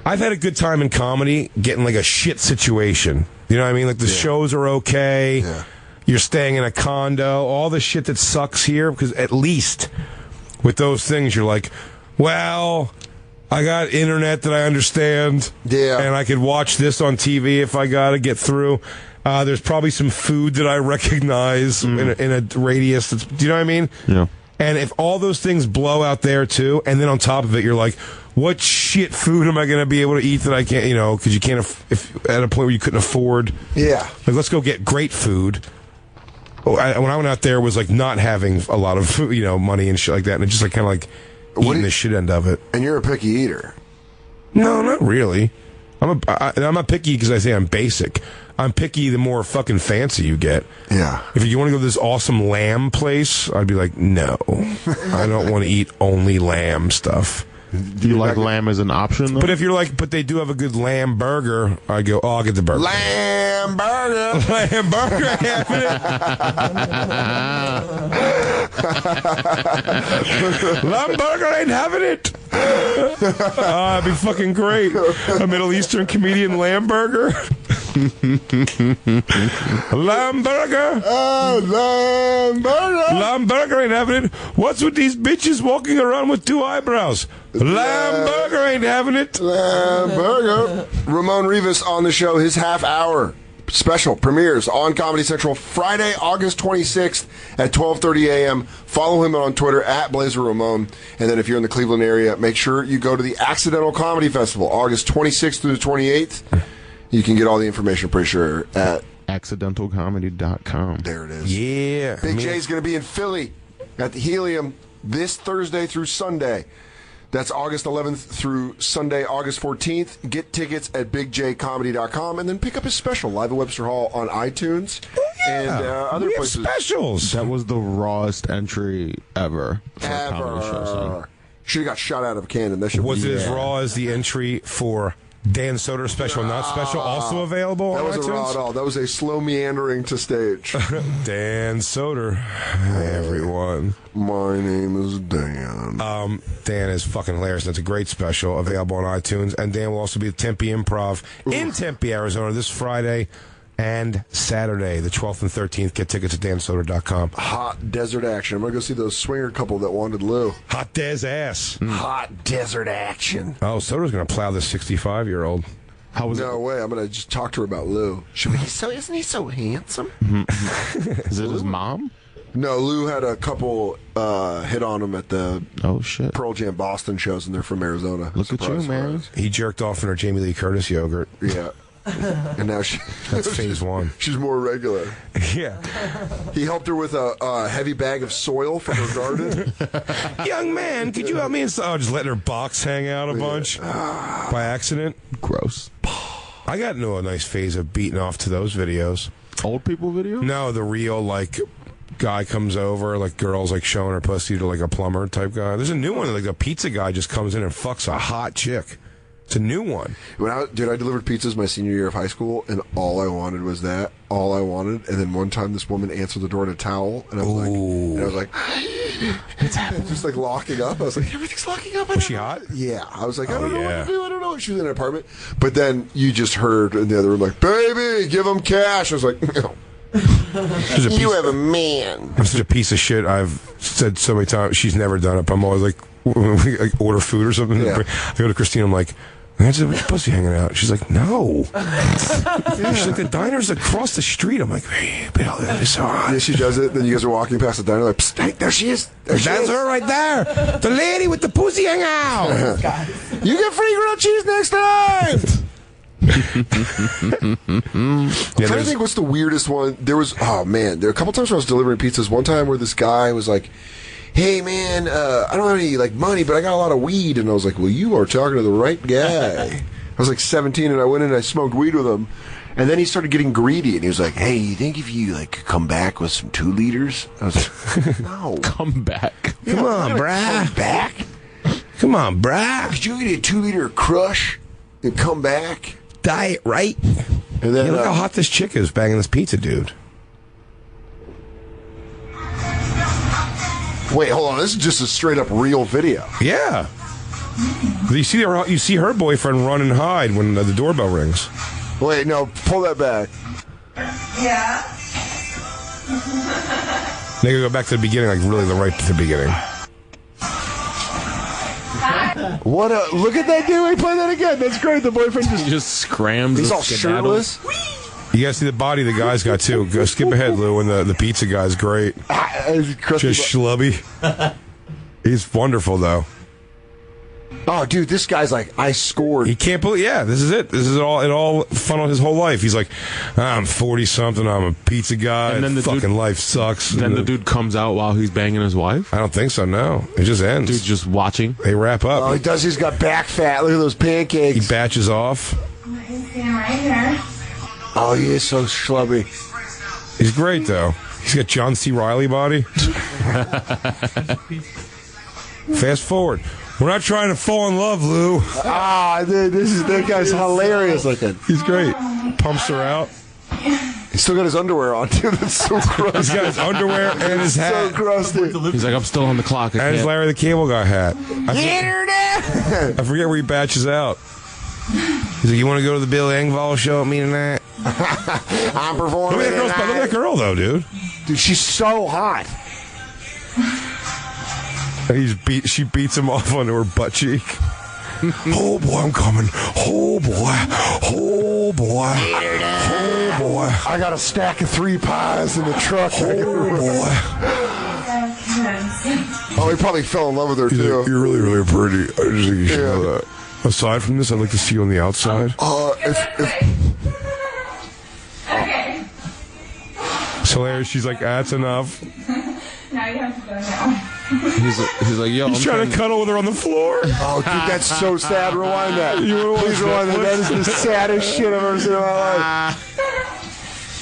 I've had a good time in comedy getting, like, a shit situation. You know what I mean? Like, the shows are okay. Yeah. You're staying in a condo. All the shit that sucks here. Because at least with those things, you're like, well... I got internet that I understand. Yeah. And I could watch this on TV if I got to get through. There's probably some food that I recognize in a radius. Do you know what I mean? Yeah. And if all those things blow out there, too, and then on top of it, you're like, what shit food am I going to be able to eat that I can't, because you can't, if at a point where you couldn't afford. Yeah. Like, let's go get great food. When I went out there, it was like not having a lot of food, money and shit like that. And it just like kind of like eating the shit end of it. And you're a picky eater. No, not really. I'm not picky because I say I'm basic. I'm picky the more fucking fancy you get. Yeah. If you want to go to this awesome lamb place, I'd be like, no. I don't want to eat only lamb stuff. Do you like lamb as an option, though? But if you're like, but they do have a good lamb burger, I go, I'll get the burger. Lamb burger. Lamb burger, lamb burger ain't having it. It'd be fucking great. A Middle Eastern comedian lamb burger. Lamburger. Lamburger ain't having it. What's with these bitches walking around with 2 eyebrows? Lamburger ain't having it. Lamburger. Ramon Rivas on the show. His half-hour special premieres on Comedy Central Friday, August 26th at 12:30 a.m. Follow him on Twitter at Blazer Ramon. And then if you're in the Cleveland area, make sure you go to the Accidental Comedy Festival, August 26th through the 28th. You can get all the information, pretty sure, at accidentalcomedy.com. There it is. Yeah. Big J's going to be in Philly at the Helium this Thursday through Sunday. That's August 11th through Sunday, August 14th. Get tickets at bigjcomedy.com and then pick up his special, Live at Webster Hall, on iTunes and other we places. Have specials. That was the rawest entry ever. For a comedy show, son. Should have got shot out of a cannon. That should Was it as raw as the entry for Dan Soder special, not special, also available That on wasn't iTunes? raw at all. That was a slow meandering to stage. Dan Soder, everyone. My name is Dan. Dan is fucking hilarious. That's a great special available on iTunes. And Dan will also be at Tempe Improv in Tempe, Arizona this Friday and Saturday, the 12th and 13th. Get tickets at dansoder.com. Hot desert action. I'm going to go see those swinger couple that wanted Lou. Hot Des ass. Hot desert action. Oh, Soder's going to plow this 65-year-old. How was no way. I'm going to just talk to her about Lou. Isn't he so handsome? Is it his mom? No, Lou had a couple hit on him at the Pearl Jam Boston shows, and they're from Arizona. Look at you, man. He jerked off in her Jamie Lee Curtis yogurt. Yeah. And now that's phase 1. She's more regular. Yeah. He helped her with a heavy bag of soil from her garden. Young man, could you help me? Just letting her box hang out a bunch by accident. Gross. I got into a nice phase of beating off to those videos. Old people videos? No, the real, guy comes over, girls, showing her pussy to, a plumber type guy. There's a new one, a pizza guy just comes in and fucks a hot chick. It's a new one. I delivered pizzas my senior year of high school, and all I wanted was that. All I wanted. And then one time, this woman answered the door in a towel, and I was like, what's happening? Just locking up. I was like, everything's locking up. Was she hot? Yeah. I was like, I don't know what to do. I don't know. She was in an apartment. But then you just heard in the other room, baby, give him cash. I was like, no. You have a man. I'm such a piece of shit. I've said so many times. She's never done it. But I'm always when we order food or something. Yeah. I go to Christine. I'm like, where's your pussy hanging out? She's like, no. She's like, the diner's across the street. I'm like, hey, Bill, it's so hot. Yeah, she does it. Then you guys are walking past the diner, psst, hey, there she is. That's her right there. The lady with the pussy hanging out. You get free grilled cheese next time. I'm trying to think what's the weirdest one. There was, there were a couple times where I was delivering pizzas. One time where this guy was like, hey man, I don't have any money, but I got a lot of weed. And I was like, well, you are talking to the right guy. I was 17 and I went in and I smoked weed with him. And then he started getting greedy and he was like, hey, you think if you come back with some 2 liters? I was like, no. Come back. Come on, brah. Come back? Come on, brah. Could you get a 2-liter crush and come back? Diet, right? And then look how hot this chick is banging this pizza dude. Wait, hold on. This is just a straight up real video. Yeah. You see her boyfriend run and hide when the doorbell rings. Wait, no, pull that back. Yeah. They go back to the beginning, really right to the beginning. Look at that dude. Wait, play that again. That's great. The boyfriend just scrams. He's all shirtless. You guys see the body the guy's got too. Go skip ahead, Lou, and the pizza guy's great. Just schlubby. He's wonderful though. Oh, dude, this guy's I scored. He can't believe. Yeah, this is it. This is it all funneled his whole life. He's like, I'm 40-something. I'm a pizza guy. And then fucking life sucks. Then the dude comes out while he's banging his wife. I don't think so. No, it just ends. Dude's just watching. They wrap up. Oh, he does. He's got back fat. Look at those pancakes. He batches off. He's standing right here. Oh, he is so schlubby. He's great though. He's got John C. Reilly body. Fast forward. We're not trying to fall in love, Lou. Dude, that guy's hilarious looking. He's great. Pumps her out. He's still got his underwear on, too. That's so gross. He's got his underwear and his hat. So gross, dude. He's like, I'm still on the clock. And his Larry the Cable Guy hat. Internet! I forget where he batches out. He's like, you want to go to the Bill Engvall show with me tonight? I'm performing. Look at that girl, though, dude. Dude, she's so hot. She beats him off onto her butt cheek. Oh boy, I'm coming. Oh boy. Oh boy. Oh boy. I got a stack of 3 pies in the truck. Oh boy. Oh, he probably fell in love with her He's too. like, you're really, really pretty. I just think you should know that. Aside from this, I'd like to see you on the outside. Okay. It's hilarious. She's like, that's enough. Now you have to go now. He's like, yo, He's trying to cuddle with her on the floor. Oh, dude, that's so sad. Rewind that. Please rewind that. That is the saddest shit I've ever seen in my life.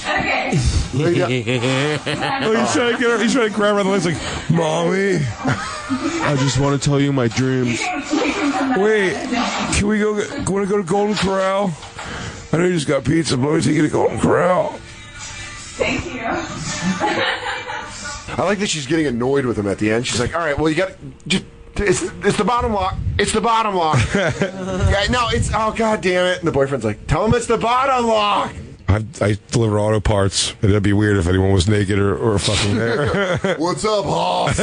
Okay. Oh, he's trying to get her. He's trying to grab her on the legs, like, Mommy. I just want to tell you my dreams. Wait, can we go? Want to go to Golden Corral? I know you just got pizza, but let me take you to Golden Corral. Thank you. I like that she's getting annoyed with him at the end. She's like, all right, well, you got just. It's the bottom lock. It's the bottom lock. Yeah, no, it's... Oh, God damn it. And the boyfriend's like, tell him it's the bottom lock. I deliver auto parts. It'd be weird if anyone was naked or fucking there. What's up, Hoss?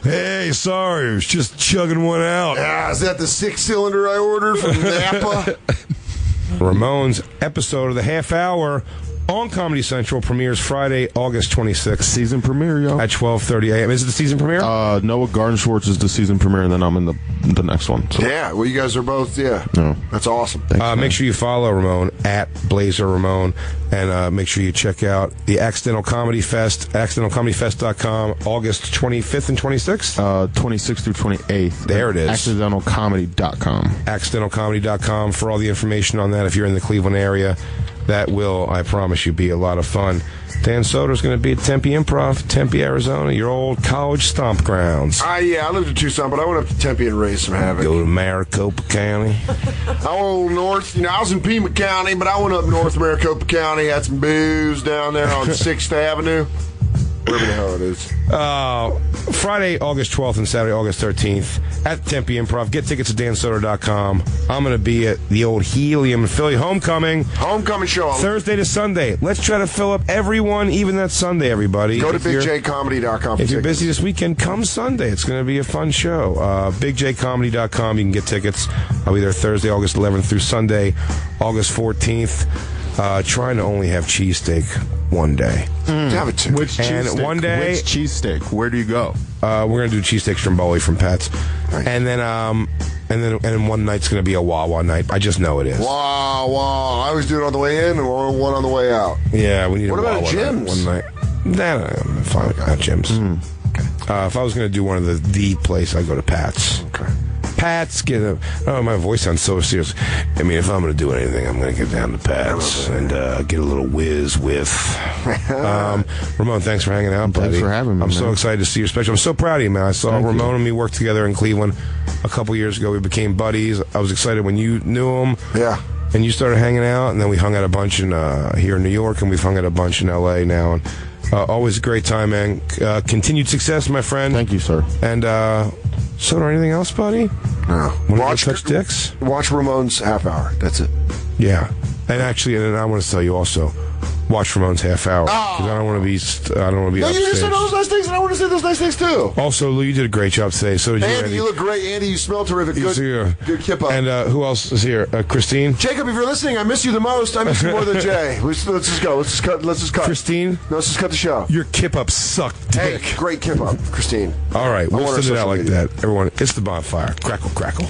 Hey, sorry. I was just chugging one out. Yeah, is that the 6-cylinder I ordered from Napa? Ramon's episode of the half hour on Comedy Central premieres Friday, August 26th. Season premiere, yo. At 12:30 a.m. Is it the season premiere? Noah Garnschwartz is the season premiere, and then I'm in the next one. So. Yeah, well, you guys are both, no. That's awesome. Thanks, make sure you follow Ramon at Blazer Ramon, and make sure you check out the Accidental Comedy Fest, accidentalcomedyfest.com, August 25th and 26th? 26th through 28th. There it is. Accidentalcomedy.com. Accidentalcomedy.com for all the information on that if you're in the Cleveland area. That will, I promise you, be a lot of fun. Dan Soder is going to be at Tempe Improv, Tempe, Arizona, your old college stomp grounds. Yeah, I lived in Tucson, but I went up to Tempe and raised some havoc. Go to Maricopa County. I went north. I was in Pima County, but I went up north Maricopa County, had some booze down there on 6th Avenue. Wherever the hell it is. Friday, August 12th and Saturday, August 13th at Tempe Improv. Get tickets at dansoder.com. I'm going to be at the old Helium in Philly. Homecoming show. Thursday to Sunday. Let's try to fill up everyone, even that Sunday, everybody. Go to bigjcomedy.com. If you're busy this weekend, come Sunday. It's going to be a fun show. bigjcomedy.com. You can get tickets. I'll be there Thursday, August 11th through Sunday, August 14th. Trying to only have cheesesteak one day. Have it too. Which cheesesteak? One day, which cheesesteak? Where do you go? We're gonna do cheesesteak stromboli from Pat's, and then one night's gonna be a Wawa night. I just know it is. Wow! I always do it on the way in and one on the way out. Yeah, we need. What a about Wawa gyms? Night, one night. Nah, I'm fine with gyms. Okay. If I was gonna do one of the place, I'd go to Pat's. Okay. Pat's my voice sounds so serious. I mean, if I'm going to do anything, I'm going to get down to Pat's and get a little whiz with. Ramon, thanks for hanging out, buddy. Thanks for having me, I'm so man. excited to see your special. I'm so proud of you, man. I saw Ramon and me work together in Cleveland a couple years ago. We became buddies. I was excited when you knew him. Yeah. And you started hanging out, and then we hung out a bunch here in New York, and we've hung out a bunch in L.A. now. And always a great time, man. Continued success, my friend. Thank you, sir. And Soder, anything else, buddy? No. Want to touch dicks? Watch Ramon's half hour. That's it. Yeah. And actually, and I want to tell you also, watch Ramon's half hour. Because I don't want to be No, you just upstaged. said all those nice things, and I want to say those nice things too. Also, Lou, you did a great job today. So did you, Andy, Andy. you look great. Andy, you smell terrific. Good kip up. And who else is here? Christine? Jacob, if you're listening, I miss you the most. I miss you more than Jay. Let's just go. Let's just cut. Christine? No, let's just cut the show. Your kip up sucked, dick. Hey, great kip up, Christine. All right, we'll want send our it out social like media. that. Everyone, it's the Bonfire. Crackle, crackle.